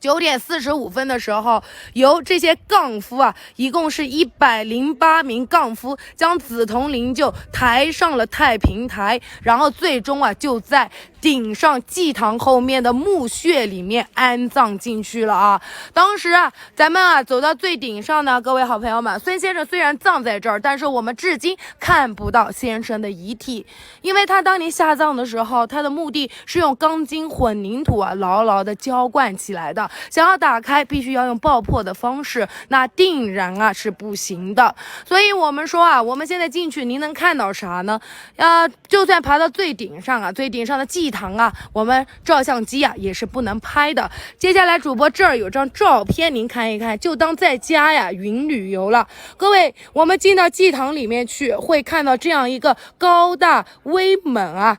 9点45分的时候，由这些杠夫一共是108名杠夫，将紫铜灵柩抬上了太平台，然后最终就在顶上祭堂后面的墓穴里面安葬进去了当时咱们走到最顶上呢，各位好朋友们，孙先生虽然葬在这儿，但是我们至今看不到先生的遗体，因为他当年下葬的时候，他的墓地是用钢筋混凝土牢牢的浇灌起来的，想要打开必须要用爆破的方式，那定然是不行的。所以我们说我们现在进去您能看到啥呢？就算爬到最顶上最顶上的祭堂我们照相机也是不能拍的。接下来主播这儿有张照片，您看一看，就当在家云旅游了。各位，我们进到祭堂里面去，会看到这样一个高大威猛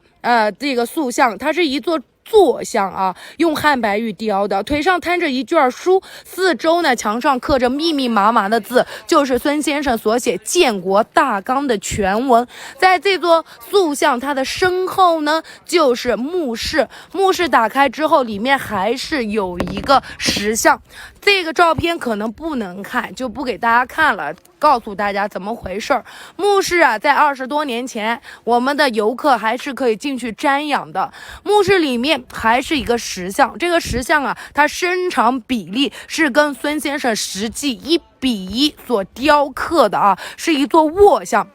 这个塑像，它是一座坐像啊，用汉白玉雕的，腿上摊着一卷书，四周呢墙上刻着密密麻麻的字，就是孙先生所写建国大纲的全文。在这座塑像它的身后呢，就是墓室，墓室打开之后，里面还是有一个石像。这个照片可能不能看，就不给大家看了，告诉大家怎么回事。墓室啊，在20多年前，我们的游客还是可以进去瞻仰的。墓室里面还是一个石像，这个石像啊，它身长比例是跟孙先生实际1:1所雕刻的啊，是一座卧像。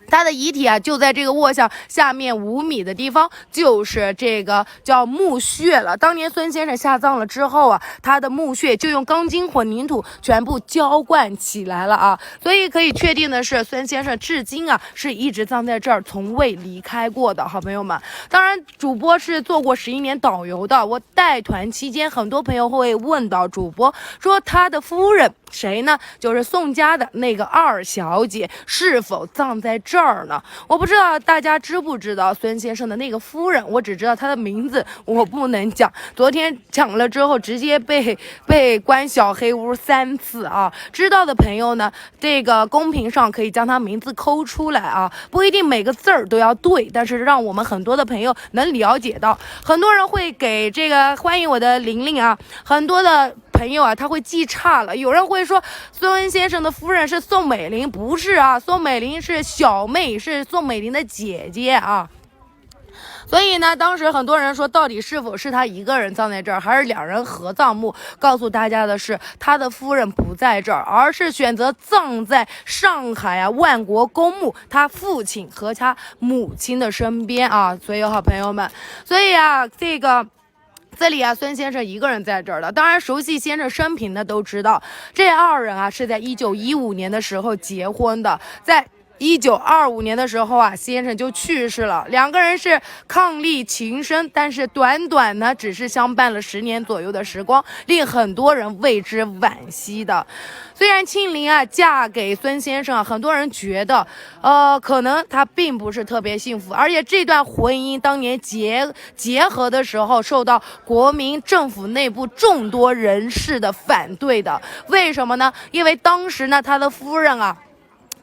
他的遗体啊，就在这个卧像下面5米的地方，就是这个叫墓穴了。当年孙先生下葬了之后啊，他的墓穴就用钢筋混凝土全部浇灌起来了啊，所以可以确定的是，孙先生至今啊是一直葬在这儿，从未离开过的。好朋友们，当然主播是做过11年导游的，我带团期间，很多朋友会问到主播说他的夫人谁呢？就是宋家的那个2小姐是否葬在这儿呢？我不知道大家知不知道孙先生的那个夫人，我只知道她的名字，我不能讲。昨天讲了之后，直接被关小黑屋3次啊！知道的朋友呢，这个公屏上可以将她名字抠出来啊，不一定每个字儿都要对，但是让我们很多的朋友能了解到。很多人会给这个欢迎我的玲玲啊，很多的朋友啊，他会记差了。有人会说孙先生的夫人是宋美龄，不是啊，宋美龄是小妹，是宋美龄的姐姐啊。所以呢，当时很多人说，到底是否是他一个人葬在这儿，还是2人合葬墓？告诉大家的是，他的夫人不在这儿，而是选择葬在上海啊万国公墓他父亲和他母亲的身边啊。所以好朋友们，所以啊这里啊，孙先生一个人在这儿的。当然，熟悉先生生平的都知道，这2人啊是在1915年的时候结婚的，在1925年的时候啊，先生就去世了。2个人是伉俪情深，但是短短呢，只是相伴了10年左右的时光，令很多人为之惋惜的。虽然庆龄啊嫁给孙先生啊，很多人觉得，可能他并不是特别幸福，而且这段婚姻当年结合的时候，受到国民政府内部众多人士的反对的。为什么呢？因为当时呢，他的夫人啊。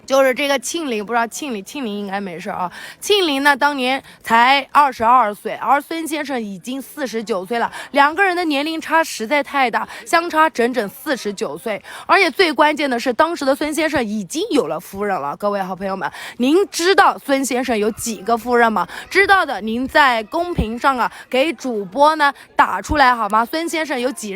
就是这个庆龄，不知道庆龄应该没事啊。庆龄呢，当年才22岁，而孙先生已经49岁了，2个人的年龄差实在太大，相差整整49岁。而且最关键的是，当时的孙先生已经有了夫人了。各位好朋友们，您知道孙先生有几个夫人吗？知道的，您在公屏上啊给主播呢打出来好吗？孙先生有几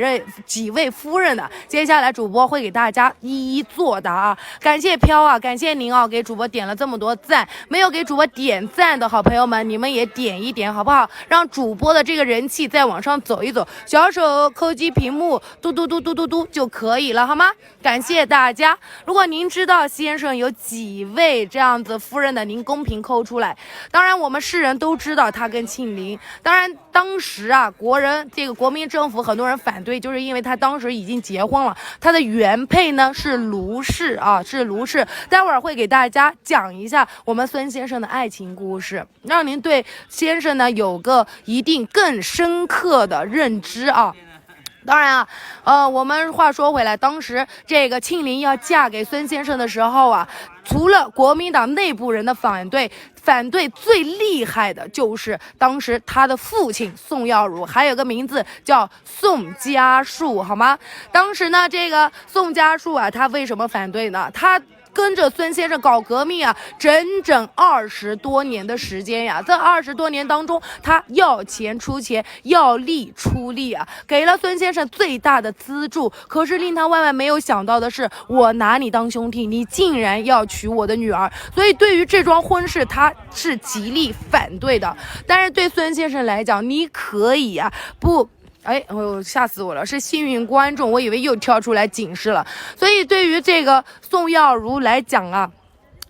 位夫人呢？接下来主播会给大家一一作答啊。感谢飘啊，感谢您啊，给主播点了这么多赞，没有给主播点赞的好朋友们，你们也点一点好不好？让主播的这个人气再往上走一走，小手抠击屏幕，嘟嘟嘟嘟嘟嘟就可以了，好吗？感谢大家。如果您知道先生有几位这样子夫人的，您公屏扣出来。当然，我们世人都知道他跟庆龄。当然，当时啊，国民政府很多人反对，就是因为他当时已经结婚了，他的原配呢是卢氏啊，是卢氏。待会儿会给大家讲一下我们孙先生的爱情故事，让您对先生呢有个一定更深刻的认知啊。当然啊，我们话说回来，当时这个庆龄要嫁给孙先生的时候啊，除了国民党内部人的反对最厉害的就是当时他的父亲宋耀儒，还有个名字叫宋家树，好吗？当时呢，这个宋家树啊，他为什么反对呢？他跟着孙先生搞革命啊，整整20多年的时间呀。这20多年当中，他要钱出钱，要力出力啊，给了孙先生最大的资助。可是令他万万没有想到的是，我拿你当兄弟，你竟然要娶我的女儿。所以对于这桩婚事，他是极力反对的。但是对孙先生来讲，你可以啊，不。吓死我了！是幸运观众，我以为又跳出来警示了。所以对于这个宋耀儒来讲啊，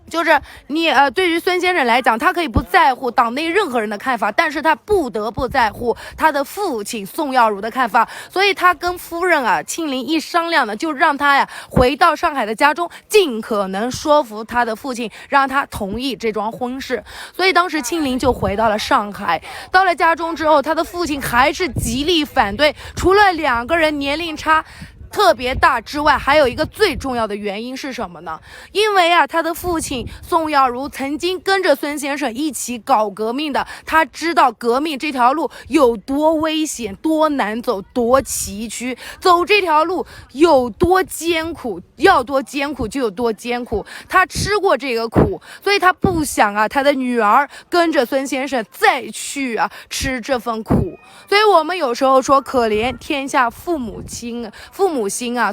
就是你对于孙先生来讲，他可以不在乎党内任何人的看法，但是他不得不在乎他的父亲宋耀儒的看法，所以他跟夫人庆龄一商量呢，就让他回到上海的家中，尽可能说服他的父亲，让他同意这桩婚事。所以当时庆龄就回到了上海，到了家中之后，他的父亲还是极力反对，除了两个人年龄差特别大之外，还有一个最重要的原因是什么呢？因为他的父亲宋耀儒曾经跟着孙先生一起搞革命的，他知道革命这条路有多危险、多难走、多崎岖，走这条路有多艰苦，要多艰苦就有多艰苦。他吃过这个苦，所以他不想他的女儿跟着孙先生再去吃这份苦。所以我们有时候说可怜天下父母心，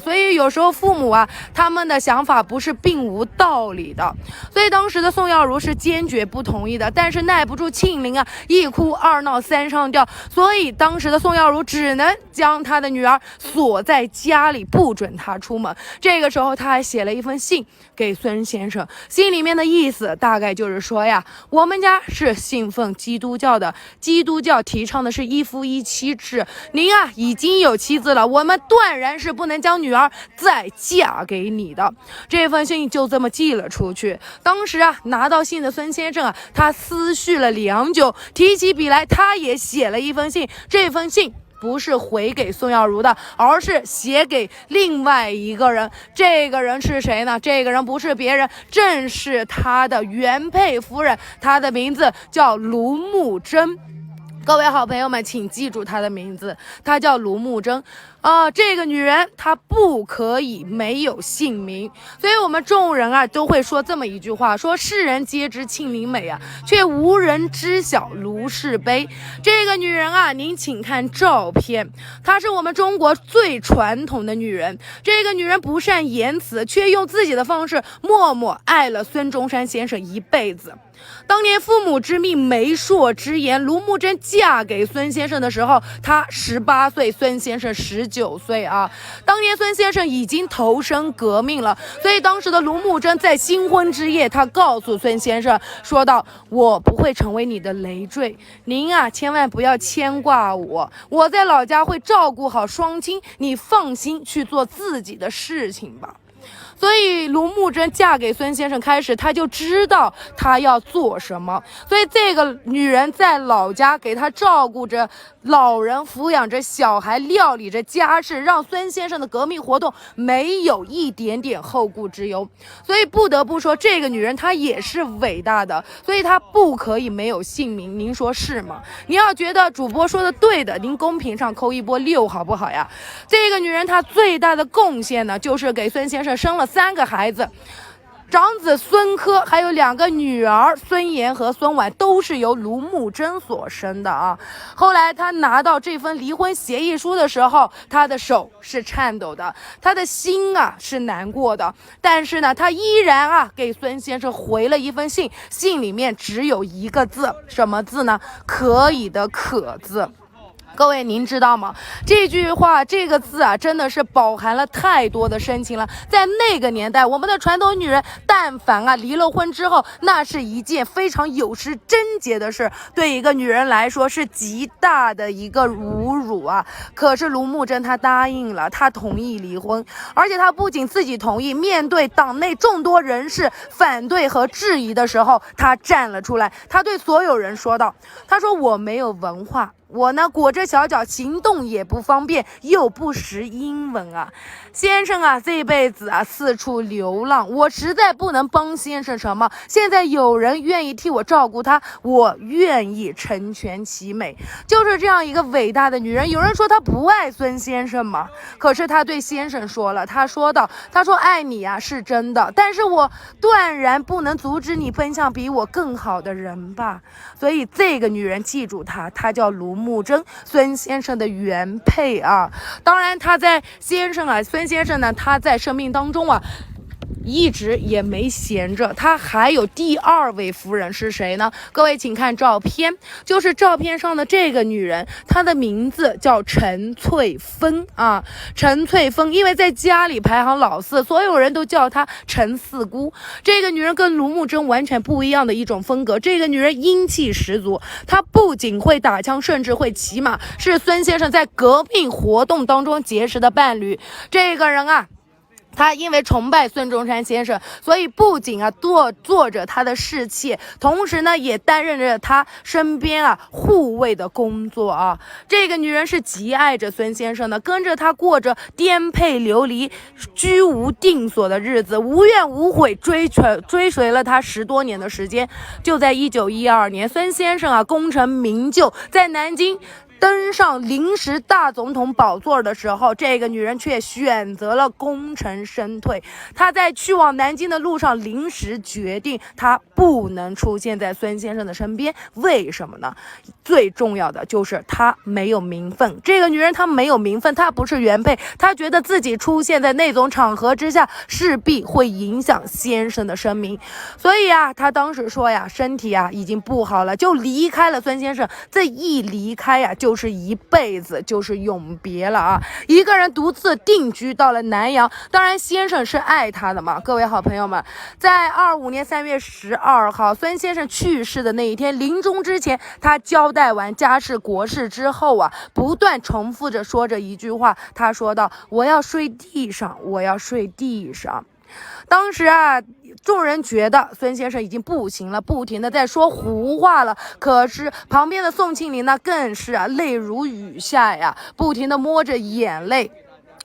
所以有时候父母他们的想法不是并无道理的。所以当时的宋耀儒是坚决不同意的，但是耐不住庆龄一哭二闹三上吊，所以当时的宋耀儒只能将他的女儿锁在家里，不准她出门。这个时候他还写了一封信给孙先生，信里面的意思大概就是说我们家是信奉基督教的，基督教提倡的是一夫一妻制，您已经有妻子了，我们断然是不能将女儿再嫁给你的。这封信就这么寄了出去。当时拿到信的孙先生他思绪了良久，提起笔来，他也写了一封信。这封信不是回给宋耀儒的，而是写给另外一个人。这个人是谁呢？这个人不是别人，正是他的原配夫人，她的名字叫卢慕贞。各位好朋友们，请记住她的名字，她叫卢慕贞。这个女人她不可以没有姓名，所以我们众人都会说这么一句话，说世人皆知庆龄美却无人知晓卢氏悲。这个女人您请看照片，她是我们中国最传统的女人。这个女人不善言辞，却用自己的方式默默爱了孙中山先生一辈子。当年父母之命媒妁之言，卢慕贞嫁给孙先生的时候，她18岁，孙先生19岁当年孙先生已经投身革命了，所以当时的卢慕贞在新婚之夜，她告诉孙先生说道：我不会成为你的累赘，您千万不要牵挂我，我在老家会照顾好双亲，你放心去做自己的事情吧。所以卢慕贞嫁给孙先生开始，她就知道她要做什么。所以这个女人在老家给她照顾着老人，抚养着小孩，料理着家事，让孙先生的革命活动没有一点点后顾之忧。所以不得不说，这个女人她也是伟大的，所以她不可以没有姓名。您说是吗？你要觉得主播说的对的，您公屏上扣一波6好不好呀？这个女人她最大的贡献呢，就是给孙先生生了3个孩子，长子孙科，还有2个女儿孙妍和孙婉，都是由卢慕贞所生的后来他拿到这份离婚协议书的时候，他的手是颤抖的，他的心是难过的，但是呢，他依然给孙先生回了一封信，信里面只有一个字，什么字呢？可以的可字。各位您知道吗？这句话这个字真的是饱含了太多的深情了。在那个年代，我们的传统女人但凡离了婚之后，那是一件非常有失贞洁的事，对一个女人来说是极大的一个侮辱可是卢慕贞她答应了，她同意离婚，而且她不仅自己同意，面对党内众多人士反对和质疑的时候，她站了出来，她对所有人说道，她说我没有文化，我呢裹着小脚，行动也不方便，又不识英文先生这辈子四处流浪，我实在不能帮先生什么，现在有人愿意替我照顾他，我愿意成全其美。就是这样一个伟大的女人。有人说她不爱孙先生吗？可是她对先生说了，她说道，她说爱你是真的，但是我断然不能阻止你奔向比我更好的人吧。所以这个女人记住她叫卢慕贞，孙先生的原配当然她在孙先生呢，他在生命当中一直也没闲着，他还有第二位夫人是谁呢？各位请看照片，就是照片上的这个女人，她的名字叫陈翠芬啊。陈翠芬因为在家里排行老四，所有人都叫她陈四姑。这个女人跟卢慕贞完全不一样的一种风格，这个女人英气十足，她不仅会打枪，甚至会骑马，是孙先生在革命活动当中结识的伴侣。这个人啊，他因为崇拜孙中山先生，所以不仅做着他的侍妾，同时呢也担任着他身边护卫的工作啊。这个女人是极爱着孙先生的，跟着他过着颠沛流离、居无定所的日子，无怨无悔追随了他10多年的时间。就在1912年，孙先生功成名就，在南京登上临时大总统宝座的时候，这个女人却选择了功成身退。她在去往南京的路上临时决定，她不能出现在孙先生的身边。为什么呢？最重要的就是她没有名分。这个女人她没有名分，她不是原配，她觉得自己出现在那种场合之下，势必会影响先生的声名。所以她当时说身体已经不好了，就离开了孙先生。这一离开就是一辈子，就是永别了一个人独自定居到了南阳。当然先生是爱他的嘛。各位好朋友们，在25年3月12号孙先生去世的那一天，临终之前，他交代完家事国事之后不断重复着说着一句话，他说道：我要睡地上，我要睡地上。当时众人觉得孙先生已经不行了，不停的在说胡话了。可是旁边的宋庆龄更是泪如雨下不停的摸着眼泪。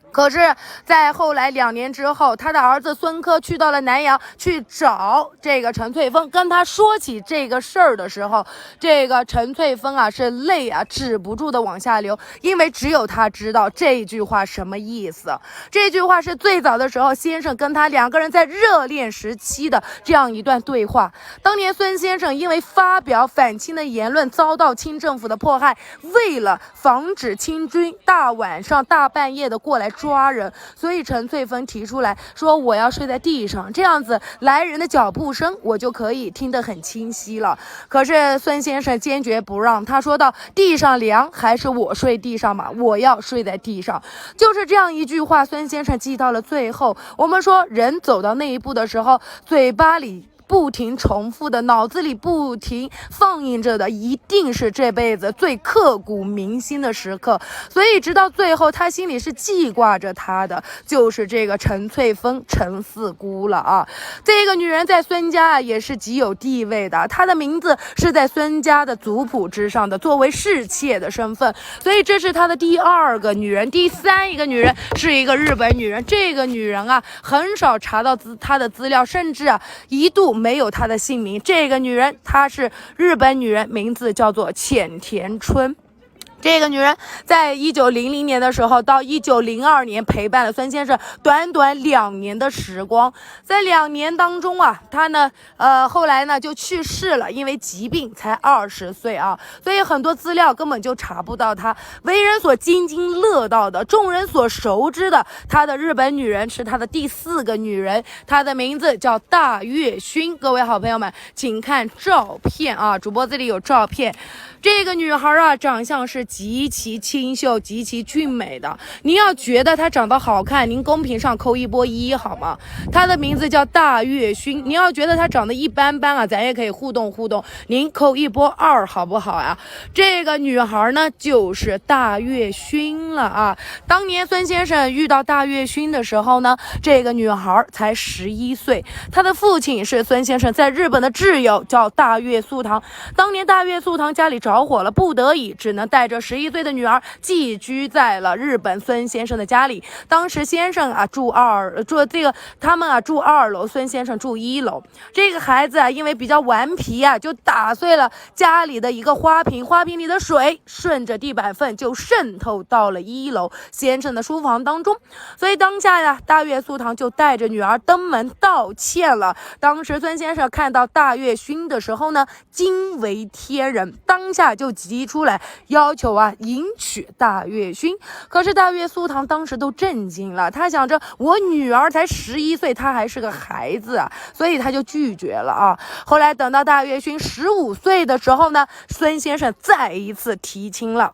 可是在后来2年之后，他的儿子孙科去到了南阳，去找这个陈翠芬，跟他说起这个事儿的时候，这个陈翠芬是泪止不住的往下流，因为只有他知道这句话什么意思。这句话是最早的时候先生跟他2个人在热恋时期的这样一段对话。当年孙先生因为发表反清的言论遭到清政府的迫害，为了防止清军大晚上大半夜的过来抓人，所以陈翠芬提出来说，我要睡在地上，这样子来人的脚步声我就可以听得很清晰了。可是孙先生坚决不让，他说道：地上凉还是我睡地上嘛，我要睡在地上。就是这样一句话，孙先生记到了最后。我们说人走到那一步的时候，嘴巴里不停重复的，脑子里不停放映着的，一定是这辈子最刻骨铭心的时刻。所以直到最后，他心里是记挂着他的，就是这个陈翠芬，陈四姑了这个女人在孙家也是极有地位的，她的名字是在孙家的族谱之上的，作为侍妾的身份。所以这是她的第2个女人。第3一个女人是一个日本女人，这个女人很少查到她的资料，甚至一度没有她的姓名。这个女人她是日本女人，名字叫做浅田春。这个女人在1900年的时候到1902年陪伴了孙先生短短2年的时光。在2年当中她呢后来呢就去世了，因为疾病，才20岁所以很多资料根本就查不到她。为人所津津乐道的，众人所熟知的她的日本女人是她的第4个女人，她的名字叫大月薰。各位好朋友们，请看照片主播这里有照片。这个女孩长相是极其清秀、极其俊美的。您要觉得她长得好看，您公屏上扣一波1好吗？她的名字叫大月薰。您要觉得她长得一般般咱也可以互动互动，您扣一波2好不好这个女孩呢就是大月薰了当年孙先生遇到大月薰的时候呢，这个女孩才11岁。她的父亲是孙先生在日本的挚友，叫大月素堂。当年大月素堂家里着火了，不得已只能带着11岁的女儿寄居在了日本孙先生的家里。当时先生他们住2楼，孙先生住1楼。这个孩子因为比较顽皮就打碎了家里的一个花瓶，花瓶里的水顺着地板缝就渗透到了1楼先生的书房当中。所以当下大月素堂就带着女儿登门道歉了。当时孙先生看到大月薰的时候呢，惊为天人，当下就急出来要求求啊迎娶大月勋。可是大月苏堂当时都震惊了，他想着我女儿才11岁，她还是个孩子啊，所以他就拒绝了啊。后来等到大月勋15岁的时候呢，孙先生再一次提亲了。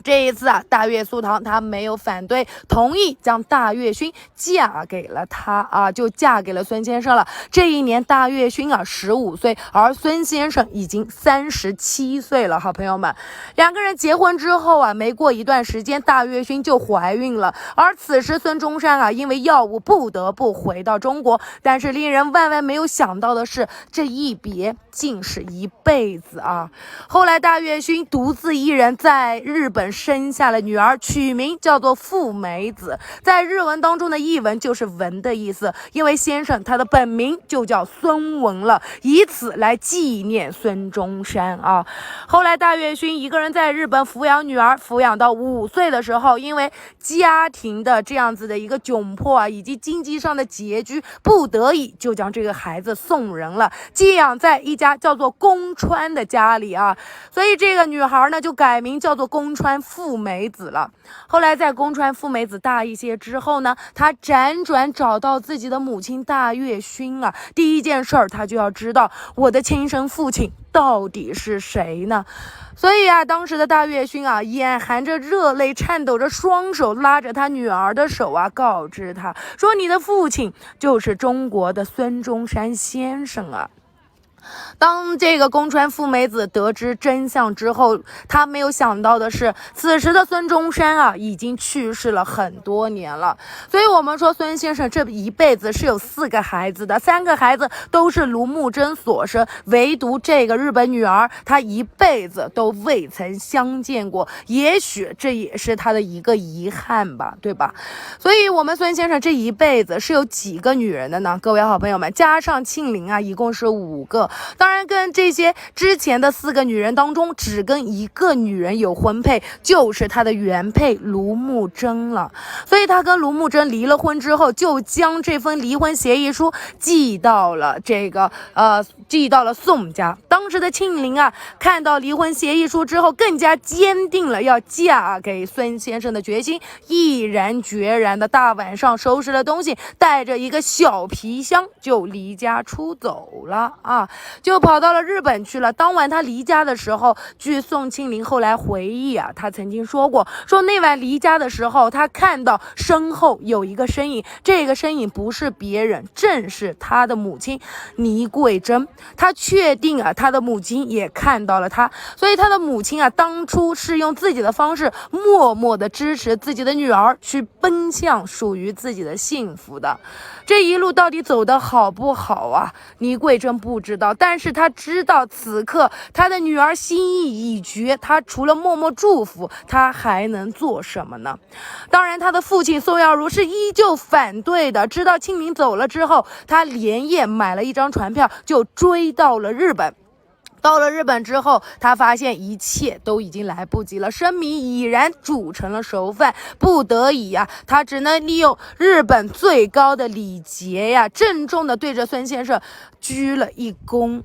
这一次啊，大月苏堂他没有反对，同意将大月勋嫁给了他啊，就嫁给了孙先生了。这一年大月勋啊15岁，而孙先生已经37岁了。好朋友们，两个人结婚之后啊，没过一段时间，大月勋就怀孕了。而此时孙中山啊，因为药物不得不回到中国。但是令人万万没有想到的是，这一别竟是一辈子啊！后来大月勋独自一人在日本生下了女儿，取名叫做富美子。在日文当中的译文就是文的意思，因为先生他的本名就叫孙文了，以此来纪念孙中山啊。后来大月勋一个人在日本抚养女儿，抚养到5岁的时候，因为家庭的这样子的一个窘迫啊，以及经济上的拮据，不得已就将这个孩子送人了，寄养在一家叫做宫川的家里啊。所以这个女孩呢就改名叫做宫川富美子了。后来在宫川富美子大一些之后呢，她辗转找到自己的母亲大月勋啊。第一件事儿，她就要知道我的亲生父亲到底是谁呢？所以啊，当时的大月勋啊，眼含着热泪，颤抖着双手拉着他女儿的手啊，告知她说：“你的父亲就是中国的孙中山先生啊。”当这个宫川富美子得知真相之后，她没有想到的是，此时的孙中山啊已经去世了很多年了。所以我们说孙先生这一辈子是有4个孩子的，3个孩子都是卢慕贞所生，唯独这个日本女儿，她一辈子都未曾相见过，也许这也是她的一个遗憾吧，对吧？所以我们孙先生这一辈子是有几个女人的呢？各位好朋友们，加上庆龄啊，一共是5个。当然跟这些之前的4个女人当中，只跟1个女人有婚配，就是他的原配卢慕贞了。所以他跟卢慕贞离了婚之后，就将这份离婚协议书寄到了宋家。当时的庆龄啊，看到离婚协议书之后，更加坚定了要嫁给孙先生的决心，毅然决然的大晚上收拾了东西，带着一个小皮箱就离家出走了啊。就跑到了日本去了。当晚他离家的时候，据宋庆龄后来回忆啊，他曾经说过，说那晚离家的时候，他看到身后有一个身影，这个身影不是别人，正是他的母亲倪桂珍。他确定啊，他的母亲也看到了他，所以他的母亲啊，当初是用自己的方式默默的支持自己的女儿去奔向属于自己的幸福的。这一路到底走得好不好啊？倪桂珍不知道，但是他知道此刻他的女儿心意已决，他除了默默祝福，他还能做什么呢？当然他的父亲宋耀儒是依旧反对的。知道庆龄走了之后，他连夜买了一张船票，就追到了日本。到了日本之后，他发现一切都已经来不及了，生米已然煮成了熟饭，不得已呀，他只能利用日本最高的礼节呀，郑重地对着孙先生鞠了一躬。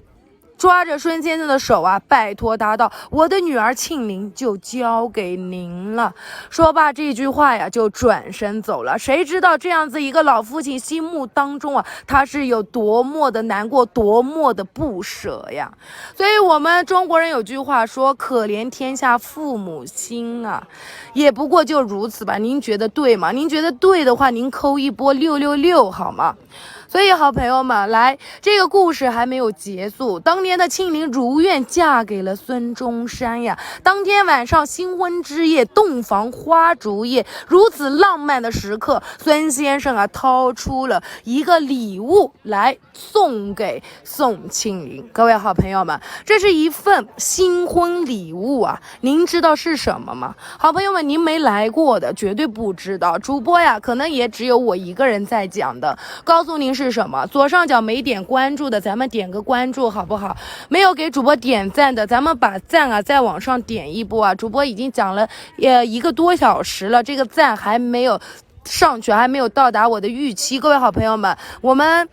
抓着孙先生的手啊，拜托他道：“我的女儿庆龄就交给您了。”说罢这句话呀，就转身走了。谁知道这样子一个老父亲心目当中啊，他是有多么的难过，多么的不舍呀。所以我们中国人有句话说：“可怜天下父母心啊。”也不过就如此吧。您觉得对吗？您觉得对的话，您扣一波666好吗？所以好朋友们，来，这个故事还没有结束。当年的庆龄如愿嫁给了孙中山呀。当天晚上新婚之夜，洞房花烛夜，如此浪漫的时刻，孙先生啊掏出了一个礼物来送给宋庆龄。各位好朋友们，这是一份新婚礼物啊，您知道是什么吗？好朋友们，您没来过的绝对不知道。主播呀，可能也只有我一个人在讲的。告诉您是什么？左上角没点关注的，咱们点个关注好不好？没有给主播点赞的，咱们把赞啊再往上点一波啊！主播已经讲了1个多小时了，这个赞还没有上去，还没有到达我的预期。各位好朋友们，我们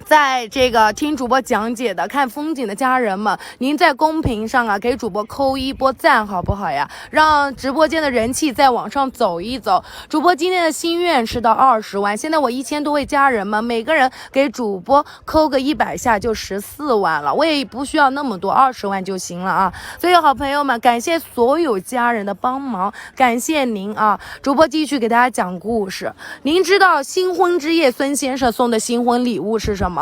在这个听主播讲解的看风景的家人们，您在公屏上啊给主播扣一波赞好不好呀？让直播间的人气再往上走一走。主播今天的心愿是到20万，现在我1000多位家人们，每个人给主播扣个100下就14万了，我也不需要那么多，20万就行了啊。所以好朋友们，感谢所有家人的帮忙，感谢您啊！主播继续给大家讲故事。您知道新婚之夜孙先生送的新婚礼物是什么？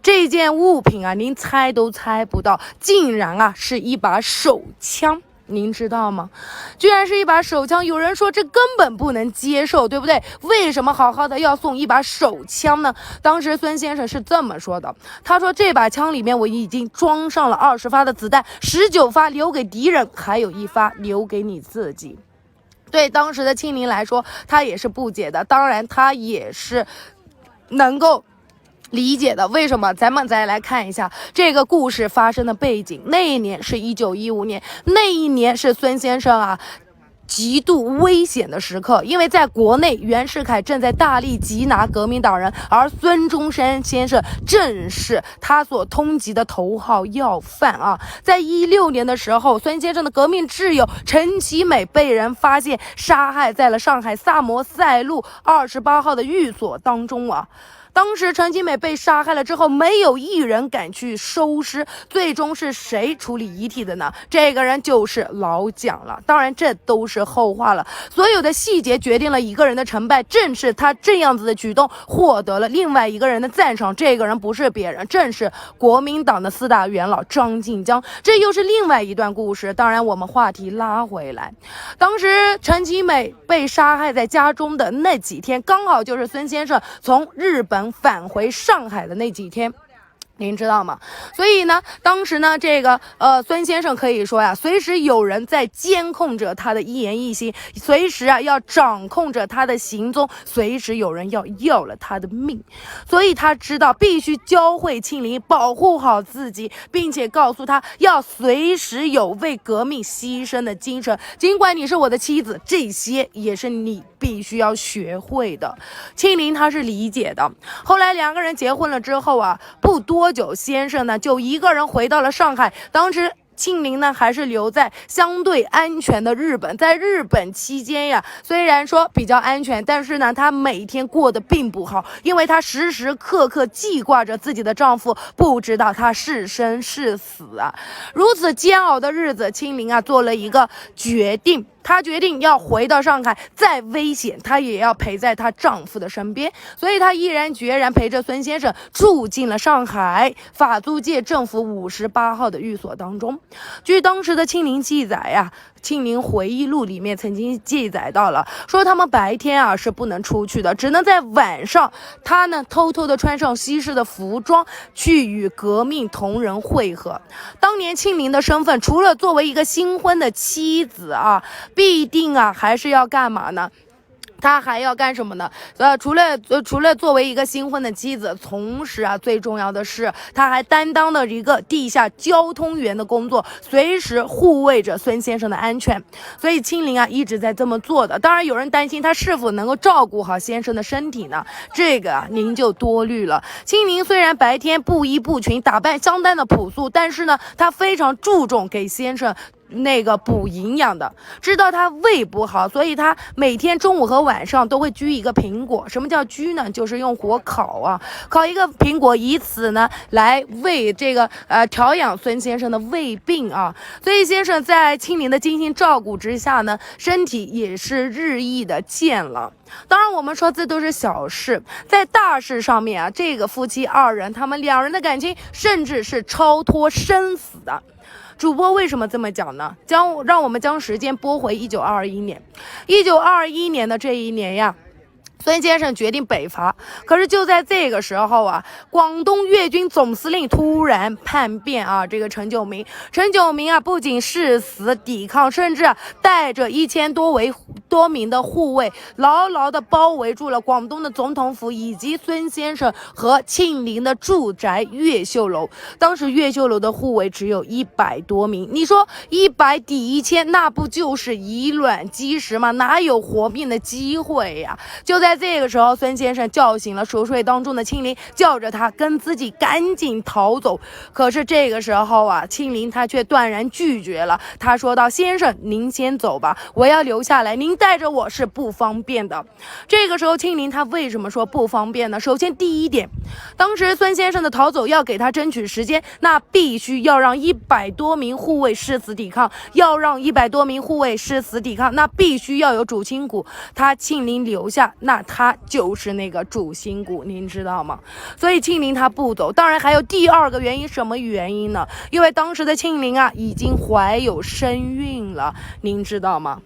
这件物品啊，您猜都猜不到，竟然啊是一把手枪。您知道吗？居然是一把手枪，有人说这根本不能接受，对不对？为什么好好的要送一把手枪呢？当时孙先生是这么说的，他说这把枪里面我已经装上了20发的子弹，19发留给敌人，还有1发留给你自己。对当时的庆龄来说，他也是不解的，当然他也是能够理解的。为什么？咱们再来看一下这个故事发生的背景。那一年是1915年，那一年是孙先生啊极度危险的时刻，因为在国内袁世凯正在大力缉拿革命党人，而孙中山先生正是他所通缉的头号要犯啊。在16年的时候，孙先生的革命挚友陈其美被人发现杀害在了上海萨摩塞路28号的寓所当中啊。当时陈其美被杀害了之后，没有一人敢去收尸，最终是谁处理遗体的呢？这个人就是老蒋了。当然这都是后话了，所有的细节决定了一个人的成败，正是他这样子的举动获得了另外一个人的赞赏，这个人不是别人，正是国民党的4大元老张静江。这又是另外一段故事。当然我们话题拉回来，当时陈其美被杀害在家中的那几天，刚好就是孙先生从日本返回上海的那几天，您知道吗？所以呢，当时呢，这个孙先生可以说呀，随时有人在监控着他的一言一行，随时啊要掌控着他的行踪，随时有人要了他的命。所以他知道必须教会庆龄保护好自己，并且告诉他要随时有为革命牺牲的精神。尽管你是我的妻子，这些也是你必须要学会的。庆龄他是理解的。后来2个人结婚了之后啊，不多久，先生呢就一个人回到了上海。当时庆龄呢还是留在相对安全的日本，在日本期间呀，虽然说比较安全，但是呢她每天过得并不好，因为她时时刻刻记挂着自己的丈夫，不知道他是生是死啊。如此煎熬的日子，庆龄啊做了一个决定，她决定要回到上海，再危险她也要陪在她丈夫的身边。所以她毅然决然陪着孙先生住进了上海法租界政府58号的寓所当中。据当时的庆龄记载呀，庆龄回忆录里面曾经记载到了，说他们白天啊是不能出去的，只能在晚上，他呢偷偷的穿上西式的服装去与革命同仁会合。当年庆龄的身份，除了作为一个新婚的妻子啊，必定啊还是要干嘛呢？他还要干什么呢？除了作为一个新婚的妻子，同时啊，最重要的是，他还担当了一个地下交通员的工作，随时护卫着孙先生的安全。所以庆龄啊一直在这么做的。当然，有人担心他是否能够照顾好先生的身体呢？这个啊，您就多虑了。庆龄虽然白天不衣不裙，打扮相当的朴素，但是呢，他非常注重给先生那个补营养的，知道他胃不好，所以他每天中午和晚上都会焗一个苹果。什么叫焗呢？就是用火烤啊，烤一个苹果，以此呢来为这个调养孙先生的胃病啊。所以先生在庆龄的精心照顾之下呢，身体也是日益的健朗。当然我们说这都是小事，在大事上面啊，这个夫妻2人他们2人的感情甚至是超脱生死的。主播为什么这么讲呢？让我们将时间拨回1921年，1921年的这一年呀，孙先生决定北伐。可是就在这个时候啊，广东粤军总司令突然叛变啊，这个陈炯明啊，不仅誓死抵抗，甚至啊带着1000多名的护卫，牢牢的包围住了广东的总统府以及孙先生和庆龄的住宅越秀楼。当时越秀楼的护卫只有100多名，你说100抵1000，那不就是以卵击石吗？哪有活命的机会呀？就在在这个时候，孙先生叫醒了熟睡当中的庆龄，叫着他跟自己赶紧逃走。可是这个时候啊，庆龄他却断然拒绝了。他说道：先生，您先走吧，我要留下来，您带着我是不方便的。这个时候庆龄他为什么说不方便呢？首先第一点，当时孙先生的逃走要给他争取时间，那必须要让100多名护卫誓死抵抗，那必须要有主心骨，他庆龄留下，那他就是那个主心骨，您知道吗？所以庆龄他不走。当然还有第二个原因，什么原因呢？因为当时的庆龄啊已经怀有身孕了，您知道吗？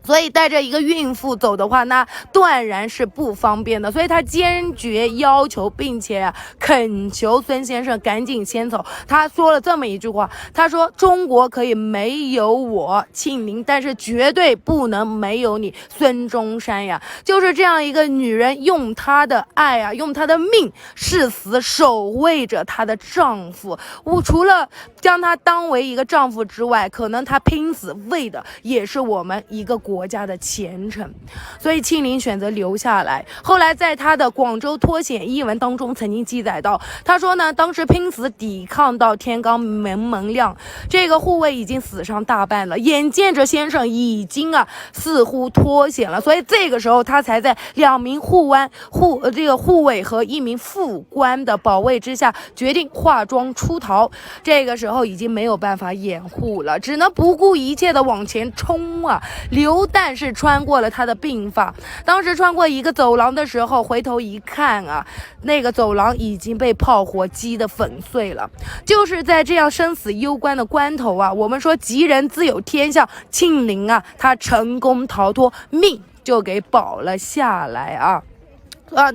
所以带着一个孕妇走的话，那断然是不方便的。所以他坚决要求并且恳求孙先生赶紧先走。他说了这么一句话，他说：中国可以没有我庆龄，但是绝对不能没有你孙中山呀。就是这样一个女人，用她的爱啊，用她的命誓死守卫着她的丈夫。我除了将她当为一个丈夫之外，可能她拼死为的也是我们一个国家的前程。所以庆龄选择留下来。后来在他的广州脱险译文当中曾经记载到，他说呢，当时拼死抵抗到天刚蒙亮，这个护卫已经死伤大半了，眼见着先生已经似乎脱险了，所以这个时候他才在2名护卫和1名副官的保卫之下，决定化妆出逃。这个时候已经没有办法掩护了，只能不顾一切的往前冲啊！流弹是穿过了他的鬓发，当时穿过一个走廊的时候，回头一看啊，那个走廊已经被炮火击得粉碎了。就是在这样生死攸关的关头啊，我们说吉人自有天相，庆龄啊，他成功逃脱，命就给保了下来啊。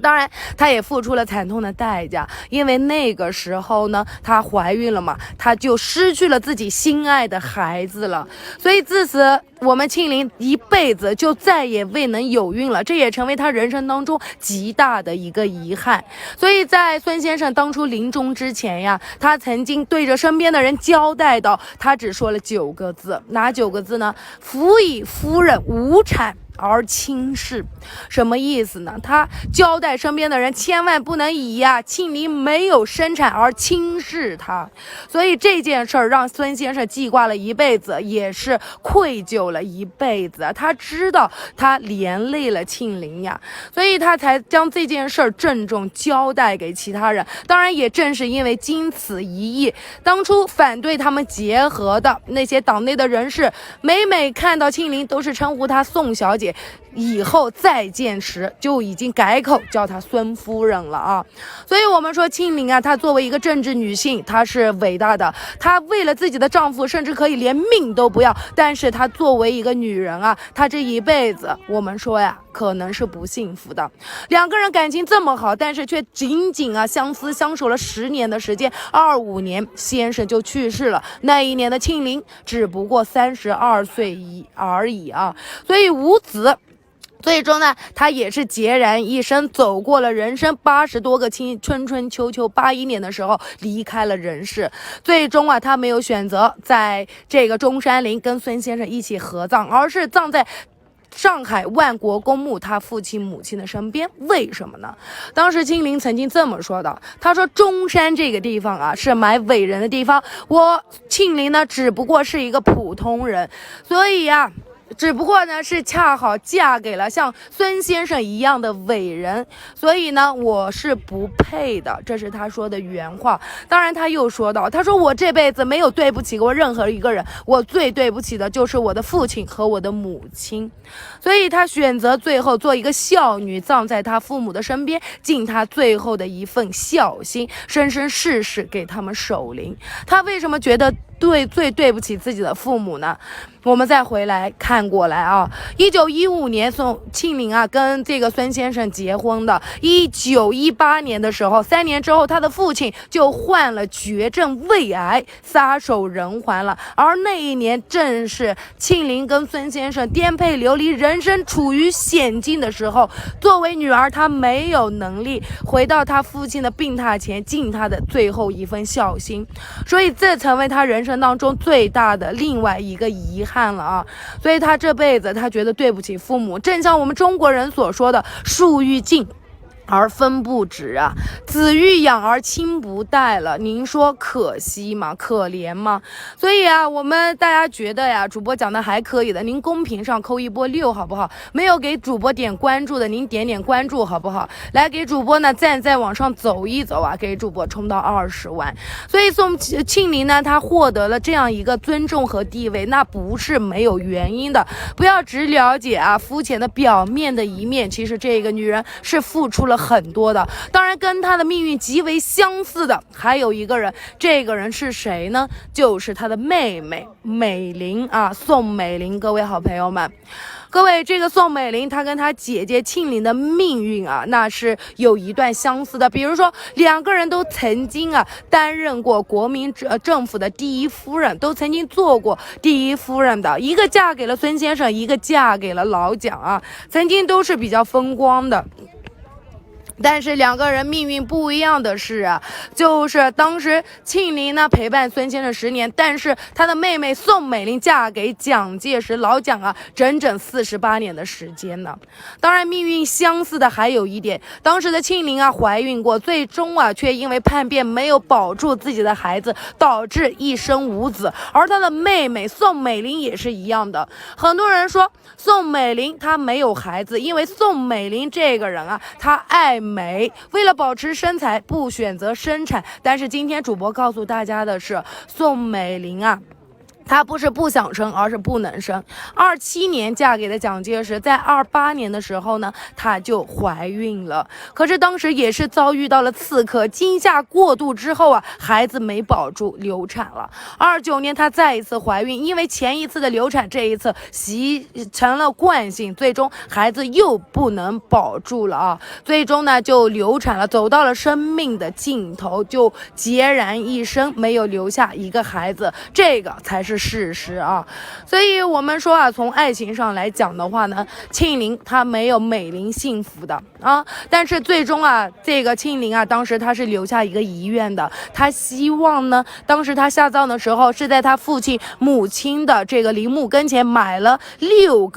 当然她也付出了惨痛的代价，因为那个时候呢，她怀孕了嘛，她就失去了自己心爱的孩子了。所以自此我们庆龄一辈子就再也未能有孕了，这也成为她人生当中极大的一个遗憾。所以在孙先生当初临终之前呀，他曾经对着身边的人交代到，他只说了9个字，哪9个字呢？辅以夫人无产而轻视。什么意思呢？他交代身边的人千万不能以庆龄没有生产而轻视他。所以这件事儿让孙先生记挂了一辈子，也是愧疚了一辈子。他知道他连累了庆龄呀，所以他才将这件事儿郑重交代给其他人。当然也正是因为经此一役，当初反对他们结合的那些党内的人士，每看到庆龄都是称呼她宋小姐，以后再见时就已经改口叫她孙夫人了啊。所以我们说庆龄啊，她作为一个政治女性，她是伟大的，她为了自己的丈夫甚至可以连命都不要，但是她作为一个女人啊，她这一辈子我们说呀，可能是不幸福的。2个人感情这么好，但是却仅仅相思相守了10年的时间，25年先生就去世了。那一年的庆龄只不过32岁而已啊，所以无子。最终呢，他也是孑然一身，走过了人生80多个春秋81年的时候离开了人世。最终他没有选择在这个中山陵跟孙先生一起合葬，而是葬在上海万国公墓他父亲母亲的身边。为什么呢？当时庆龄曾经这么说的，他说中山这个地方是埋伟人的地方，我庆龄呢只不过是一个普通人，所以只不过呢是恰好嫁给了像孙先生一样的伟人，所以呢我是不配的，这是他说的原话。当然他又说到，他说我这辈子没有对不起过任何一个人，我最对不起的就是我的父亲和我的母亲。所以他选择最后做一个孝女，葬在他父母的身边，尽他最后的一份孝心，生生世世给他们守灵。他为什么觉得最对不起自己的父母呢？我们再回来看过来1915年庆龄跟这个孙先生结婚的。1918年的时候，3年之后他的父亲就患了绝症胃癌，撒手人寰了。而那一年正是庆龄跟孙先生颠沛流离，人生处于险境的时候。作为女儿，她没有能力回到她父亲的病榻前尽她的最后一份孝心，所以这成为她人生当中最大的另外一个遗憾了所以她他这辈子他觉得对不起父母，正像我们中国人所说的树欲静而风不止啊，子欲养而亲不待了，您说可惜吗？可怜吗？所以啊，我们大家觉得呀，主播讲的还可以的，您公屏上扣一波6好不好？没有给主播点关注的，您点点关注好不好？来给主播呢赞，再往上走一走啊，给主播冲到20万。所以宋庆龄呢，她获得了这样一个尊重和地位，那不是没有原因的。不要只了解啊肤浅的表面的一面，其实这个女人是付出了很多的。当然跟她的命运极为相似的还有一个人，这个人是谁呢？就是她的妹妹美龄啊，宋美龄。各位好朋友们，各位，这个宋美龄她跟她姐姐庆龄的命运啊，那是有一段相似的。比如说两个人都曾经啊担任过国民政府的第一夫人，都曾经做过第一夫人的，一个嫁给了孙先生，一个嫁给了老蒋啊，曾经都是比较风光的。但是两个人命运不一样的是啊，就是当时庆龄呢陪伴孙先生10年，但是她的妹妹宋美龄嫁给蒋介石老蒋啊，整整48年的时间呢。当然命运相似的还有一点，当时的庆龄啊怀孕过，最终啊却因为叛变没有保住自己的孩子，导致一生无子。而她的妹妹宋美龄也是一样的。很多人说宋美龄她没有孩子，因为宋美龄这个人啊，她爱美，为了保持身材不选择生产。但是今天主播告诉大家的是，宋美龄啊，她不是不想生，而是不能生。27年嫁给了蒋介石，在28年的时候呢，她就怀孕了。可是当时也是遭遇到了刺客，惊吓过度之后啊，孩子没保住，流产了。29年她再一次怀孕，因为前一次的流产，这一次习成了惯性，最终孩子又不能保住了啊，最终呢就流产了，走到了生命的尽头，就孑然一身，没有留下一个孩子，这个才是事实啊。所以我们说啊，从爱情上来讲的话呢，庆龄她没有美龄幸福的啊。但是最终啊，这个庆龄啊，当时她是留下一个遗愿的，她希望呢，当时她下葬的时候是在她父亲母亲的这个陵墓跟前买了6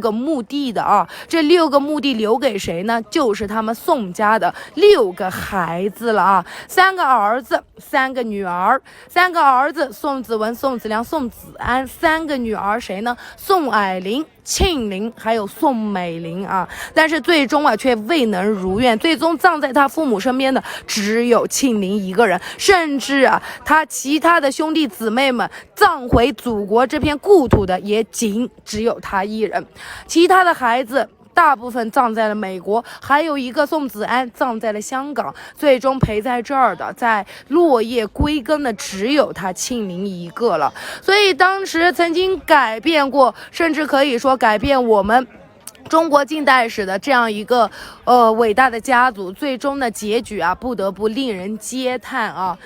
个墓地的啊。这6个墓地留给谁呢？就是他们宋家的6个孩子了啊，3个儿子，3个女儿。3个儿子宋子文、宋子良、宋子安，3个女儿谁呢？宋霭龄、庆龄还有宋美龄啊。但是最终啊却未能如愿，最终葬在他父母身边的只有庆龄一个人，甚至啊他其他的兄弟姊妹们葬回祖国这片故土的也只有他一人，其他的孩子大部分葬在了美国，还有一个宋子安葬在了香港，最终陪在这儿的，在落叶归根的只有他庆龄一个了。所以当时曾经改变过，甚至可以说改变我们中国近代史的这样一个伟大的家族，最终的结局啊不得不令人嗟叹啊。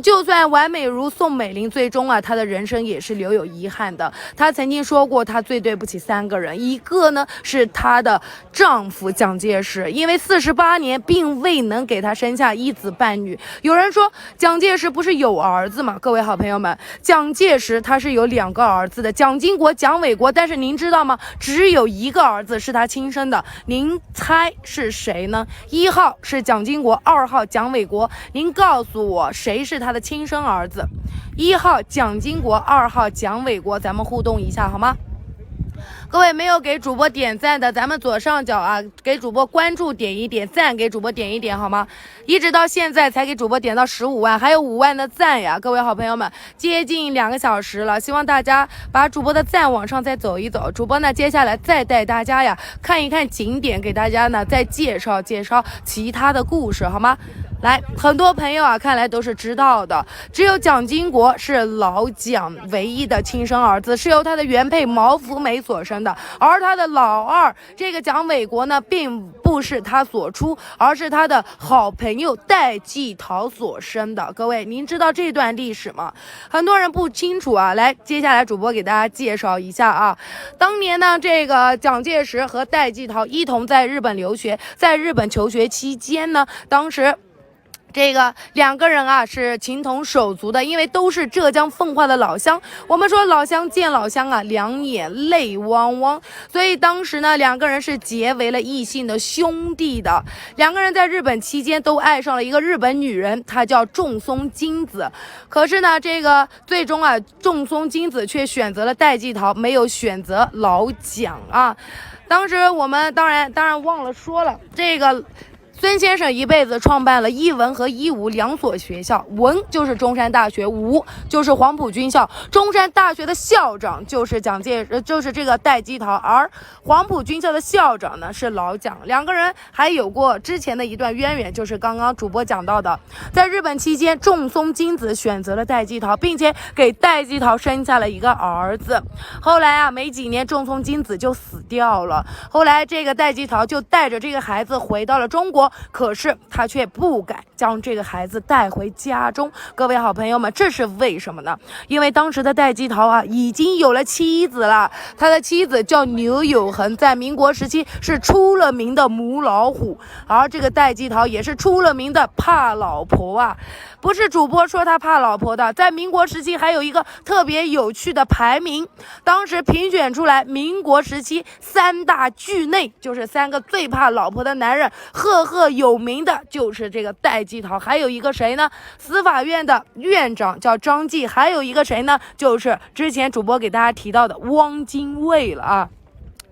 就算完美如宋美龄，最终啊她的人生也是留有遗憾的。她曾经说过，她最对不起3个人，一个呢是她的丈夫蒋介石，因为48年并未能给她生下一子半女。有人说蒋介石不是有儿子吗？各位好朋友们，蒋介石他是有2个儿子的，蒋经国、蒋纬国，但是您知道吗？只有一个儿子是他亲生的，您猜是谁呢？1号是蒋经国，2号蒋纬国，您告诉我谁是他的亲生儿子？1号蒋经国，2号蒋纬国，咱们互动一下好吗？各位没有给主播点赞的，咱们左上角啊，给主播关注点一点，赞给主播点一点好吗？一直到现在才给主播点到15万，还有5万的赞呀！各位好朋友们，接近2个小时了，希望大家把主播的赞往上再走一走。主播呢，接下来再带大家呀看一看景点，给大家呢再介绍其他的故事好吗？来，很多朋友啊，看来都是知道的，只有蒋经国是老蒋唯一的亲生儿子，是由他的原配毛福梅所生的，而他的老二这个蒋纬国呢，并不是他所出，而是他的好朋友戴季陶所生的。各位，您知道这段历史吗？很多人不清楚啊。来，接下来主播给大家介绍一下啊。当年呢，这个蒋介石和戴季陶一同在日本留学，在日本求学期间呢，当时这个两个人啊是情同手足的，因为都是浙江奉化的老乡。我们说老乡见老乡啊，两眼泪汪汪。所以当时呢，两个人是结为了异姓的兄弟的。两个人在日本期间都爱上了一个日本女人，她叫仲松金子。可是呢，这个最终啊，仲松金子却选择了戴季陶，没有选择老蒋啊。当时我们当然忘了说了，这个孙先生一辈子创办了一文和一武两所学校，文就是中山大学，武就是黄埔军校。中山大学的校长就是就是这个戴季陶，而黄埔军校的校长呢是老蒋。两个人还有过之前的一段渊源，就是刚刚主播讲到的，在日本期间，仲松金子选择了戴季陶，并且给戴季陶生下了一个儿子。后来啊，没几年，仲松金子就死掉了。后来这个戴季陶就带着这个孩子回到了中国。可是他却不敢将这个孩子带回家中。各位好朋友们，这是为什么呢？因为当时的戴季陶啊已经有了妻子了，他的妻子叫牛有恒，在民国时期是出了名的母老虎，而这个戴季陶也是出了名的怕老婆啊。不是主播说他怕老婆的，在民国时期还有一个特别有趣的排名，当时评选出来民国时期三大巨内，就是三个最怕老婆的男人，赫赫有名的就是这个戴季陶，还有一个谁呢？司法院的院长叫张继，还有一个谁呢？就是之前主播给大家提到的汪精卫了啊。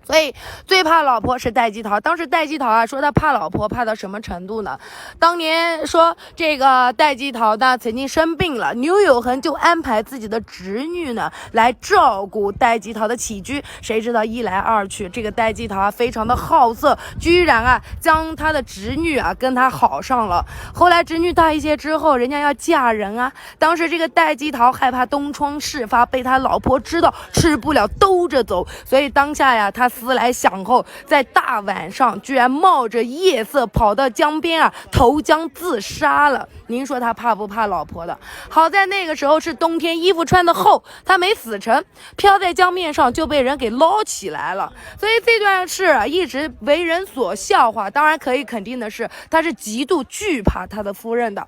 所以最怕老婆是戴季陶。当时戴季陶啊说他怕老婆怕到什么程度呢？当年说这个戴季陶呢曾经生病了，牛有恒就安排自己的侄女呢来照顾戴季陶的起居。谁知道一来二去，这个戴季陶啊非常的好色，居然啊将他的侄女啊跟他好上了。后来侄女大一些之后，人家要嫁人啊，当时这个戴季陶害怕东窗事发被他老婆知道，吃不了兜着走，所以当下呀他思来想后，在大晚上居然冒着夜色跑到江边啊，投江自杀了。您说他怕不怕老婆的？好在那个时候是冬天，衣服穿得厚，他没死成，飘在江面上就被人给捞起来了。所以这段事啊一直为人所笑话。当然可以肯定的是，他是极度惧怕他的夫人的。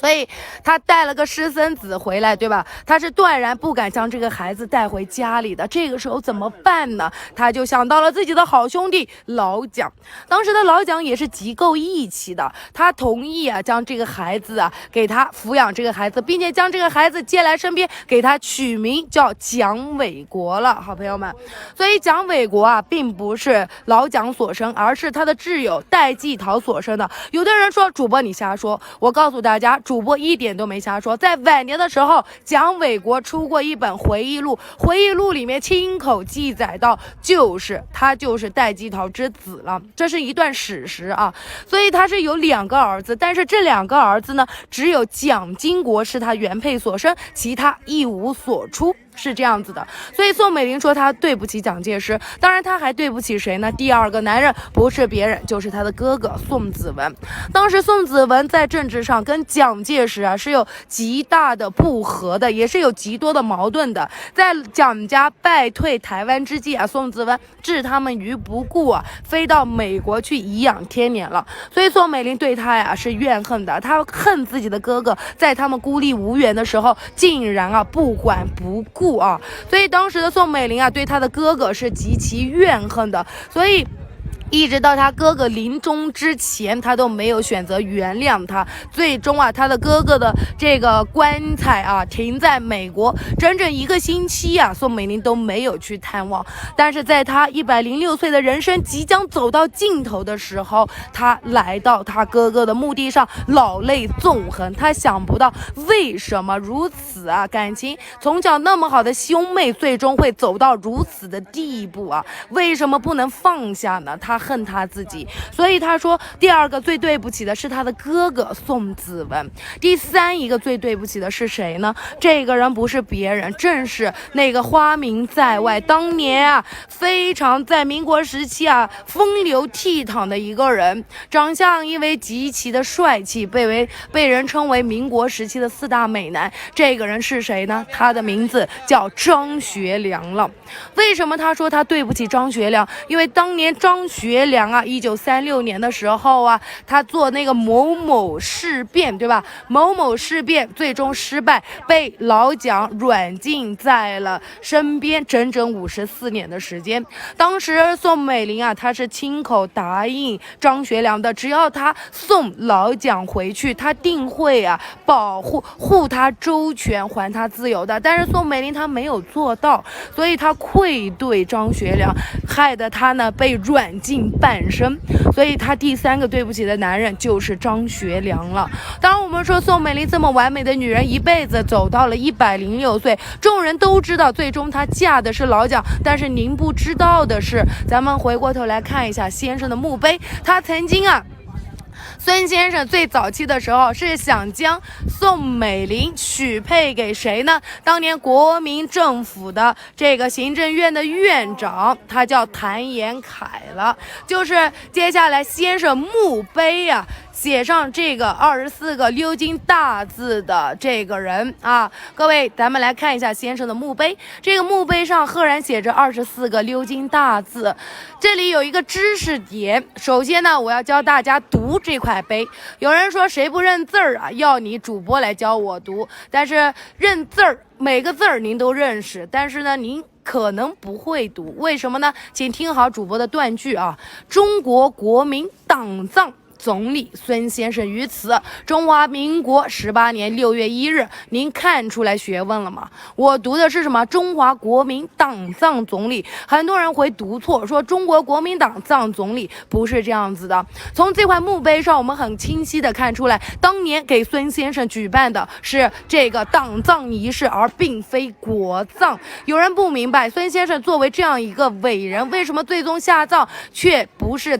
所以他带了个私生子回来，对吧？他是断然不敢将这个孩子带回家里的。这个时候怎么办呢？他就想到了自己的好兄弟老蒋。当时的老蒋也是极够义气的，他同意啊将这个孩子啊给他抚养这个孩子，并且将这个孩子接来身边，给他取名叫蒋纬国了，好朋友们。所以蒋纬国啊并不是老蒋所生，而是他的挚友戴季陶所生的。有的人说主播你瞎说，我告诉大家，主播一点都没瞎说。在晚年的时候，蒋纬国出过一本回忆录，回忆录里面亲口记载到，他就是戴季陶之子了，这是一段史实啊。所以他是有两个儿子，但是这两个儿子呢，只有蒋经国是他原配所生，其他一无所出。是这样子的，所以宋美龄说她对不起蒋介石，当然她还对不起谁呢？第二个男人不是别人，就是他的哥哥宋子文。当时宋子文在政治上跟蒋介石啊是有极大的不和的，也是有极多的矛盾的。在蒋家败退台湾之际啊，宋子文置他们于不顾啊，飞到美国去颐养天年了。所以宋美龄对他呀是怨恨的，他恨自己的哥哥在他们孤立无援的时候，竟然啊不管不顾啊，所以当时的宋美龄啊对她的哥哥是极其怨恨的，所以一直到他哥哥临终之前，他都没有选择原谅他。最终啊，他的哥哥的这个棺材啊停在美国整整1个星期啊，宋美龄都没有去探望。但是在他106岁的人生即将走到尽头的时候，他来到他哥哥的墓地上，老泪纵横。他想不到为什么如此啊，感情从小那么好的兄妹，最终会走到如此的地步啊？为什么不能放下呢？他恨他自己，所以他说第二个最对不起的是他的哥哥宋子文，第三一个最对不起的是谁呢？这个人不是别人，正是那个花名在外，当年啊非常在民国时期啊风流倜傥的一个人，长相因为极其的帅气，被人称为民国时期的4大美男。这个人是谁呢？他的名字叫张学良了。为什么他说他对不起张学良？因为当年张学学良啊，1936年的时候啊，他做那个某某事变，对吧？某某事变最终失败，被老蒋软禁在了身边整整54年的时间。当时宋美龄啊，她是亲口答应张学良的，只要他送老蒋回去，他定会啊保护他周全，还他自由的。但是宋美龄她没有做到，所以她愧对张学良，害得他呢被软禁半生。所以她第3个对不起的男人就是张学良了。当然我们说宋美龄这么完美的女人，一辈子走到了106岁，众人都知道最终她嫁的是老蒋。但是您不知道的是，咱们回过头来看一下先生的墓碑，他曾经啊，孙先生最早期的时候是想将宋美龄许配给谁呢？当年国民政府的这个行政院的院长，他叫谭延闿了。就是接下来先生墓碑啊，写上这个24个鎏金大字的这个人啊，各位，咱们来看一下先生的墓碑。这个墓碑上赫然写着24个鎏金大字，这里有一个知识点。首先呢，我要教大家读这块碑。有人说谁不认字儿啊？要你主播来教我读。但是认字儿，每个字儿您都认识，但是呢，您可能不会读，为什么呢？请听好主播的断句啊：中国国民党葬总理孙先生于此，中华民国18年6月1日。您看出来学问了吗？我读的是什么？中华国民党葬总理。很多人会读错，说中国国民党葬总理，不是这样子的。从这块墓碑上，我们很清晰的看出来，当年给孙先生举办的是这个党葬仪式，而并非国葬。有人不明白，孙先生作为这样一个伟人，为什么最终下葬却不是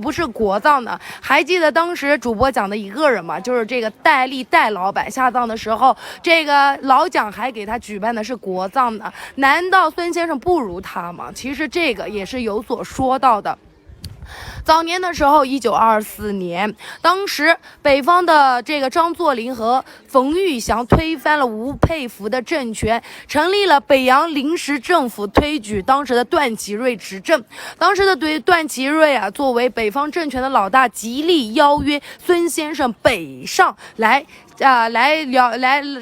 不是国葬呢？还记得当时主播讲的一个人吗？就是这个戴笠戴老板下葬的时候，这个老蒋还给他举办的是国葬呢。难道孙先生不如他吗？其实这个也是有所说到的。早年的时候，1924年，当时北方的这个张作霖和冯玉祥推翻了吴佩孚的政权，成立了北洋临时政府，推举当时的段祺瑞执政。当时的段祺瑞啊，作为北方政权的老大，极力邀约孙先生北上来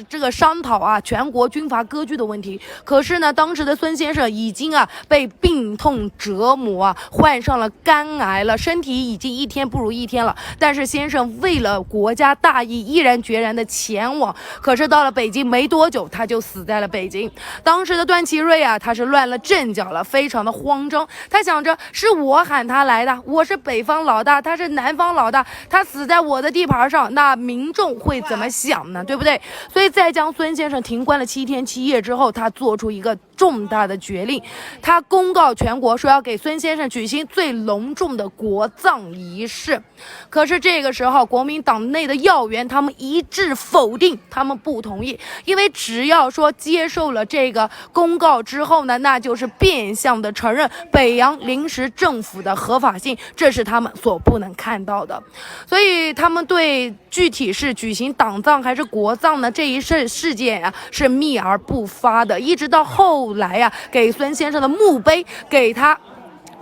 这个商讨啊全国军阀割据的问题。可是呢，当时的孙先生已经啊被病痛折磨啊，患上了肝癌了，身体已经一天不如一天了。但是先生为了国家大义，毅然决然的前往。可是到了北京没多久，他就死在了北京。当时的段祺瑞啊，他是乱了阵脚了，非常的慌张。他想着是我喊他来的，我是北方老大，他是南方老大，他死在我的地盘上，那民众会怎么想呢？对不对？所以在将孙先生停关了7天7夜之后，他做出一个重大的决定，他公告全国说要给孙先生举行最隆重的国葬仪式。可是这个时候，国民党内的要员他们一致否定，他们不同意，因为只要说接受了这个公告之后呢，那就是变相的承认北洋临时政府的合法性，这是他们所不能看到的。所以他们对具体是举行党葬还是国葬呢，这一事件啊是秘而不发的，一直到后来啊给孙先生的墓碑给他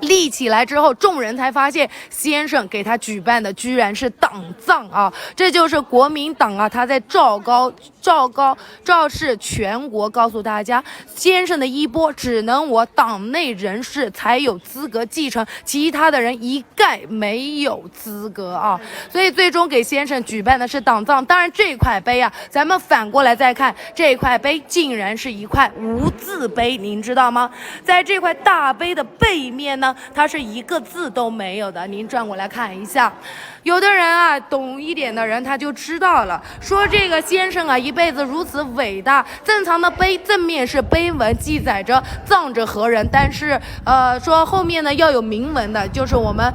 立起来之后，众人才发现先生给他举办的居然是党葬啊！这就是国民党啊，他在昭示全国，告诉大家，先生的衣钵只能我党内人士才有资格继承，其他的人一概没有资格啊！所以最终给先生举办的是党葬。当然这块碑啊，咱们反过来再看，这块碑竟然是一块无字碑，您知道吗？在这块大碑的背面呢，它是一个字都没有的。您转过来看一下，有的人啊，懂一点的人他就知道了，说这个先生啊一辈子如此伟大，正常的碑正面是碑文，记载着葬着何人，但是说后面呢要有铭文的，就是我们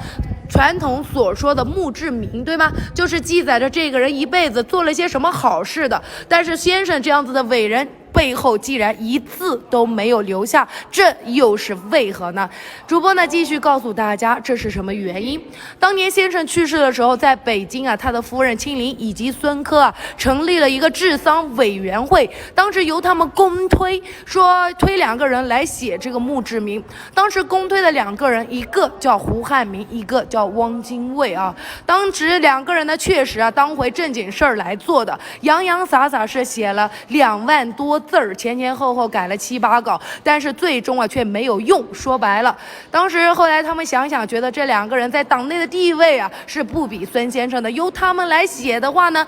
传统所说的墓志铭，对吗？就是记载着这个人一辈子做了些什么好事的。但是先生这样子的伟人，背后竟然一字都没有留下，这又是为何呢？主播呢继续告诉大家这是什么原因。当年先生去世的时候，在北京啊，他的夫人亲临以及孙科啊，成立了一个治丧委员会，当时由他们公推，说推2个人来写这个墓志铭。当时公推的2个人，一个叫胡汉民，一个叫汪精卫啊。当时2个人呢，确实啊，当回正经事儿来做的，洋洋洒洒是写了2万多字儿，前前后后改了7、8稿，但是最终啊却没有用。说白了，当时后来他们想想，觉得这2个人在党内的地位啊是不比孙先生的，由他们来写的话呢，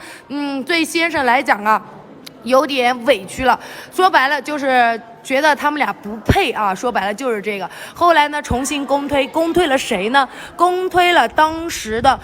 对先生来讲啊，有点委屈了。说白了就是觉得他们俩不配啊，说白了就是这个。后来呢，重新公推了谁呢？公推了当时的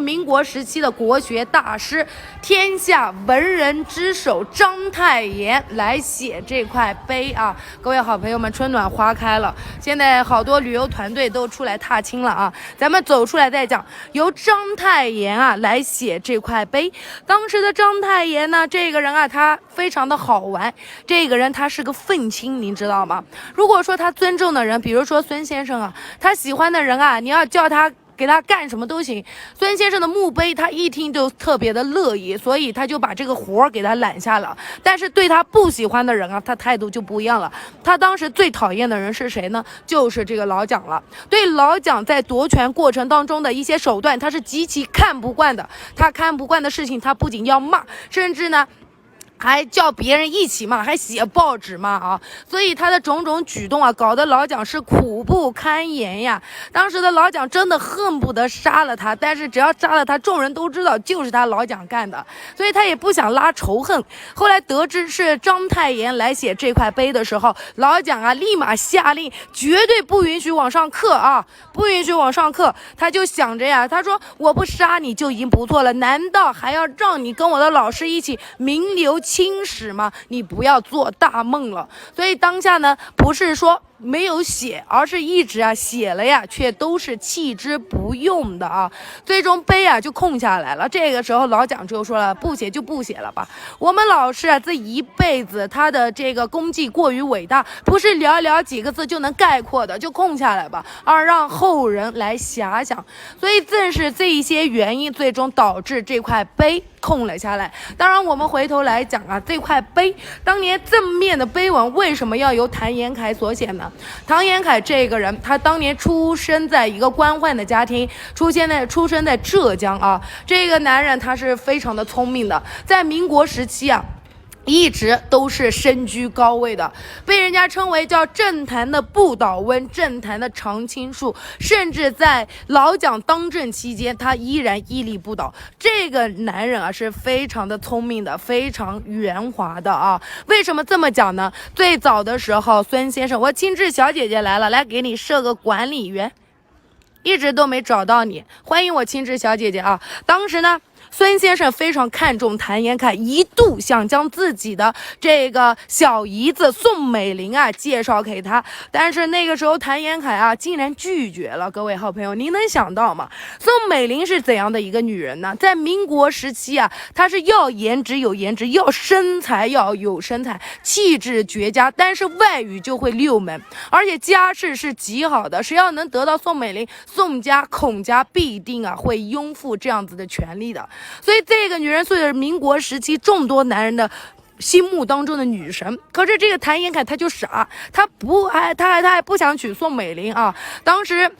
民国时期的国学大师、天下文人之首章太炎来写这块碑啊。各位好朋友们，春暖花开了，现在好多旅游团队都出来踏青了啊，咱们走出来再讲。由章太炎啊来写这块碑。当时的章太炎呢，这个人啊，他非常的好玩。这个人他是个愤青，您知道吗？如果说他尊重的人，比如说孙先生啊，他喜欢的人啊，你要叫他给他干什么都行。孙先生的墓碑他一听就特别的乐意，所以他就把这个活儿给他揽下了。但是对他不喜欢的人啊，他态度就不一样了。他当时最讨厌的人是谁呢？就是这个老蒋了。对老蒋在夺权过程当中的一些手段，他是极其看不惯的。他看不惯的事情，他不仅要骂，甚至呢还叫别人一起骂，还写报纸骂啊！所以他的种种举动啊，搞得老蒋是苦不堪言呀。当时的老蒋真的恨不得杀了他，但是只要杀了他，众人都知道就是他老蒋干的，所以他也不想拉仇恨。后来得知是章太炎来写这块碑的时候，老蒋啊立马下令，绝对不允许往上刻啊，不允许往上刻。他就想着呀，他说我不杀你就已经不错了，难道还要让你跟我的老师一起名留青史吗？你不要做大梦了。所以当下呢，不是说没有写，而是一直啊写了呀，却都是弃之不用的啊。最终碑啊就空下来了。这个时候老蒋就说了，不写就不写了吧。我们老师啊这一辈子他的这个功绩过于伟大，不是寥寥几个字就能概括的，就空下来吧，而让后人来遐想。所以正是这一些原因，最终导致这块碑空了下来。当然我们回头来讲啊，这块碑当年正面的碑文为什么要由谭延闿所写呢？谭延闿这个人，他当年出生在一个官宦的家庭，出生在浙江啊。这个男人他是非常的聪明的，在民国时期啊一直都是身居高位的，被人家称为叫政坛的不倒翁，政坛的常青树，甚至在老蒋当政期间，他依然屹立不倒。这个男人啊是非常的聪明的，非常圆滑的啊。为什么这么讲呢？最早的时候，孙先生，我亲自小姐姐来了，来给你设个管理员，一直都没找到你，欢迎我亲自小姐姐啊。当时呢，孙先生非常看重谭延闿，一度想将自己的这个小姨子宋美龄啊介绍给他，但是那个时候谭延闿啊竟然拒绝了。各位好朋友，您能想到吗？宋美龄是怎样的一个女人呢？在民国时期啊，她是要颜值有颜值，要身材要有身材，气质绝佳，但是外语就会6门，而且家世是极好的。谁要能得到宋美龄，宋家孔家必定啊会拥护这样子的权利的。所以这个女人是民国时期众多男人的心目当中的女神。可是这个谭延闿他就傻，他还不想娶宋美龄啊。当时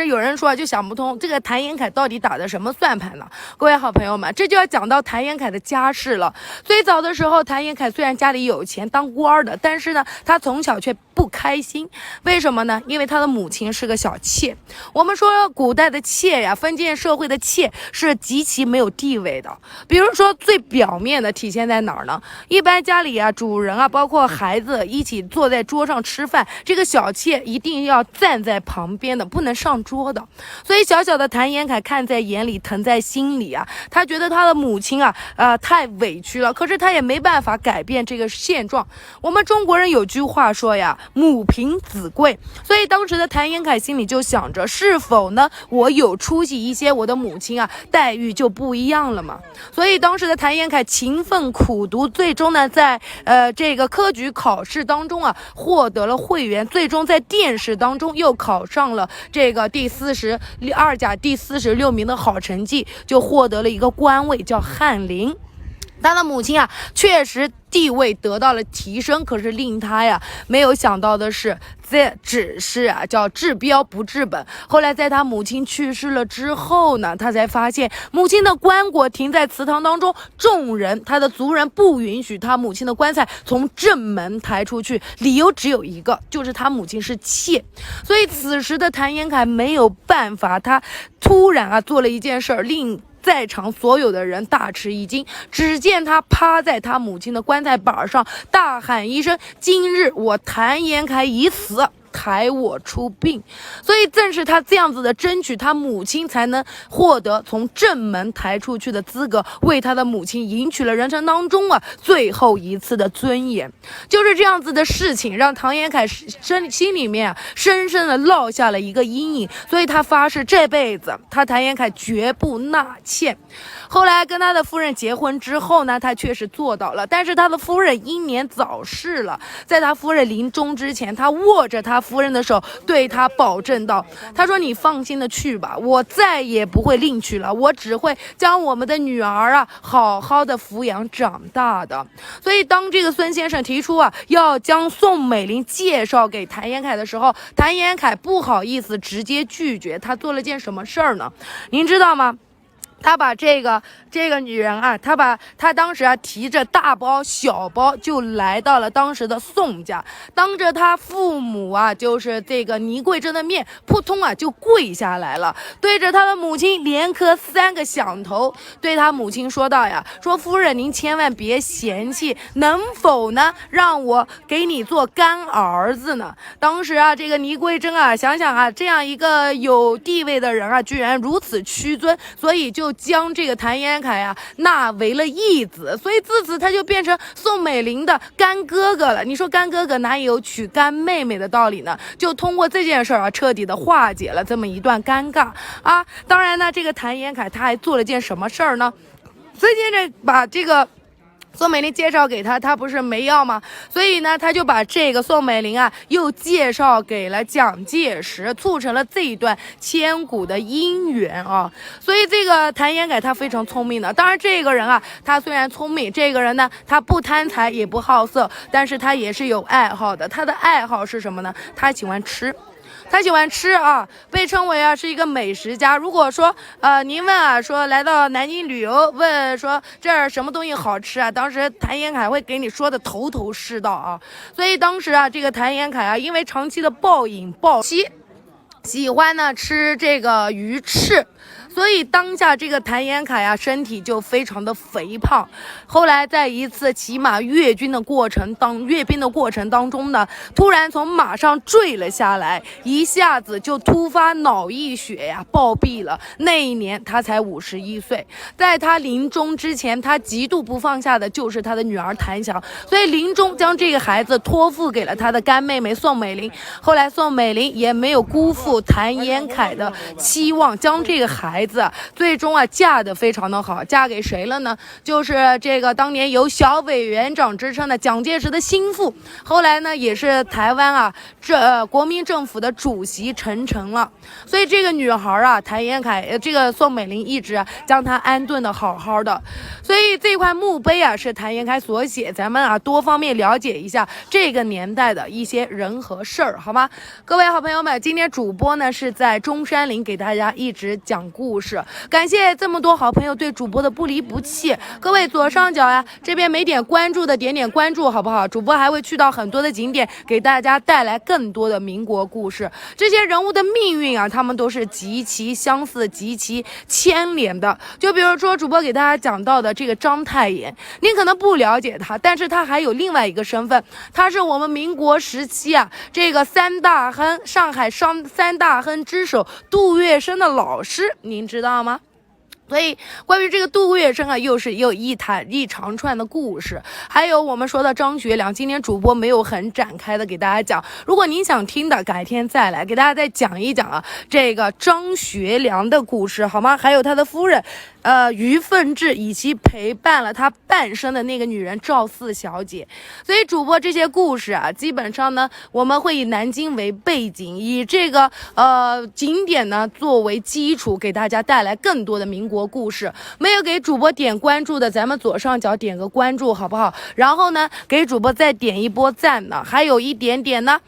有人说就想不通，这个谭延闿到底打的什么算盘呢？各位好朋友们，这就要讲到谭延闿的家世了。最早的时候，谭延闿虽然家里有钱，当官的，但是呢，他从小却不开心。为什么呢？因为他的母亲是个小妾。我们说古代的妾呀，封建社会的妾是极其没有地位的。比如说最表面的体现在哪儿呢？一般家里啊，主人啊，包括孩子一起坐在桌上吃饭，这个小妾一定要站在旁边的，不不能上桌的。所以小小的谭延闿看在眼里，疼在心里啊，他觉得他的母亲太委屈了，可是他也没办法改变这个现状。我们中国人有句话说呀，母凭子贵，所以当时的谭延闿心里就想着，是否呢我有出息一些，我的母亲待遇就不一样了嘛。所以当时的谭延闿勤奋苦读，最终呢在这个科举考试当中获得了会员，最终在殿试当中又考上了这个42甲第46名的好成绩，就获得了一个官位叫翰林。他的母亲确实地位得到了提升，可是令他没有想到的是，这只是叫治标不治本。后来在他母亲去世了之后呢，他才发现母亲的棺椁停在祠堂当中，众人他的族人不允许他母亲的棺材从正门抬出去，理由只有一个，就是他母亲是妾。所以此时的谭延闿没有办法，他突然做了一件事儿，令在场所有的人大吃一惊。只见他趴在他母亲的棺材板上，大喊一声：“今日我谭延闿已死，抬我出殡。”所以正是他这样子的争取，他母亲才能获得从正门抬出去的资格，为他的母亲赢取了人生当中最后一次的尊严。就是这样子的事情，让谭延闿心里面深深的落下了一个阴影，所以他发誓这辈子他谭延闿绝不纳妾。后来跟他的夫人结婚之后呢，他确实做到了，但是他的夫人英年早逝了。在他夫人临终之前，他握着他夫人的手，对他保证道：“他说你放心的去吧，我再也不会另娶了，我只会将我们的女儿好好的抚养长大的。”所以当这个孙先生提出要将宋美龄介绍给谭延闿的时候，谭延闿不好意思直接拒绝。他做了件什么事儿呢？您知道吗？他把这个女人他当时提着大包小包就来到了当时的宋家，当着他父母就是这个倪桂珍的面，扑通就跪下来了，对着他的母亲连磕3个响头，对他母亲说道说夫人您千万别嫌弃，能否呢让我给你做干儿子呢？当时这个倪桂珍想想这样一个有地位的人居然如此屈尊，所以就将这个谭延闿纳为了义子，所以自此他就变成宋美龄的干哥哥了。你说干哥哥哪有娶干妹妹的道理呢？就通过这件事彻底的化解了这么一段尴尬当然呢，这个谭延闿他还做了件什么事儿呢？孙先生把这个宋美龄介绍给他，他不是没要吗？所以呢，他就把这个宋美龄又介绍给了蒋介石，促成了这一段千古的姻缘所以这个谭延闿他非常聪明的。当然这个人他虽然聪明，这个人呢他不贪财也不好色，但是他也是有爱好的。他的爱好是什么呢？他喜欢吃。他喜欢吃被称为是一个美食家。如果说您问说来到南京旅游，问说这儿什么东西好吃当时谭延闿会给你说的头头是道所以当时这个谭延闿因为长期的暴饮暴食，喜欢呢吃这个鱼翅，所以当下这个谭延闿身体就非常的肥胖。后来在一次骑马阅兵的过程当中呢，突然从马上坠了下来，一下子就突发脑溢血暴毙了。那一年他才51岁。在他临终之前，他极度不放下的就是他的女儿谭翔，所以临终将这个孩子托付给了他的干妹妹宋美龄。后来宋美龄也没有辜负谭延闿的期望，将这个孩子最终嫁得非常的好。嫁给谁了呢？就是这个当年有小委员长之称的蒋介石的心腹，后来呢也是台湾国民政府的主席陈诚了。所以这个女孩谭延闿这个宋美龄一直将她安顿的好好的。所以这块墓碑是谭延闿所写，咱们多方面了解一下这个年代的一些人和事儿，好吗？各位好朋友们，今天主播呢是在中山陵给大家一直讲故事。故事。感谢这么多好朋友对主播的不离不弃，各位左上角呀，这边没点关注的点点关注好不好？主播还会去到很多的景点，给大家带来更多的民国故事。这些人物的命运啊，他们都是极其相似、极其牵连的。就比如说主播给大家讲到的这个章太炎，您可能不了解他，但是他还有另外一个身份，他是我们民国时期啊这个上海三大亨之首杜月笙的老师，您知道吗？所以关于这个杜月笙啊，又有一长串的故事。还有我们说的张学良，今天主播没有很展开的给大家讲，如果您想听的，改天再来给大家再讲一讲啊这个张学良的故事，好吗？还有他的夫人于凤至，以及陪伴了他半生的那个女人赵四小姐。所以主播这些故事啊，基本上呢我们会以南京为背景，以这个景点呢作为基础，给大家带来更多的民国故事。没有给主播点关注的，咱们左上角点个关注好不好？然后呢给主播再点一波赞呢。还有一点点呢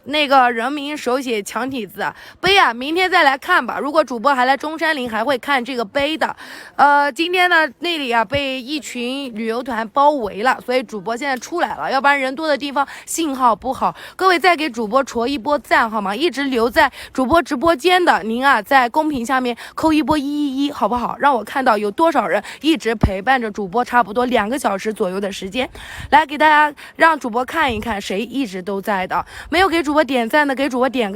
那个人民手写强体字碑啊，明天再来看吧。如果主播还来中山陵，还会看这个碑的。今天呢那里啊被一群旅游团包围了，所以主播现在出来了，要不然人多的地方信号不好。各位再给主播戳一波赞好吗？一直留在主播直播间的您啊，在公屏下面扣一波111好不好？让我看到有多少人一直陪伴着主播差不多2个小时左右的时间，来给大家让主播看一看谁一直都在的。没有给主播点赞的，给主播点个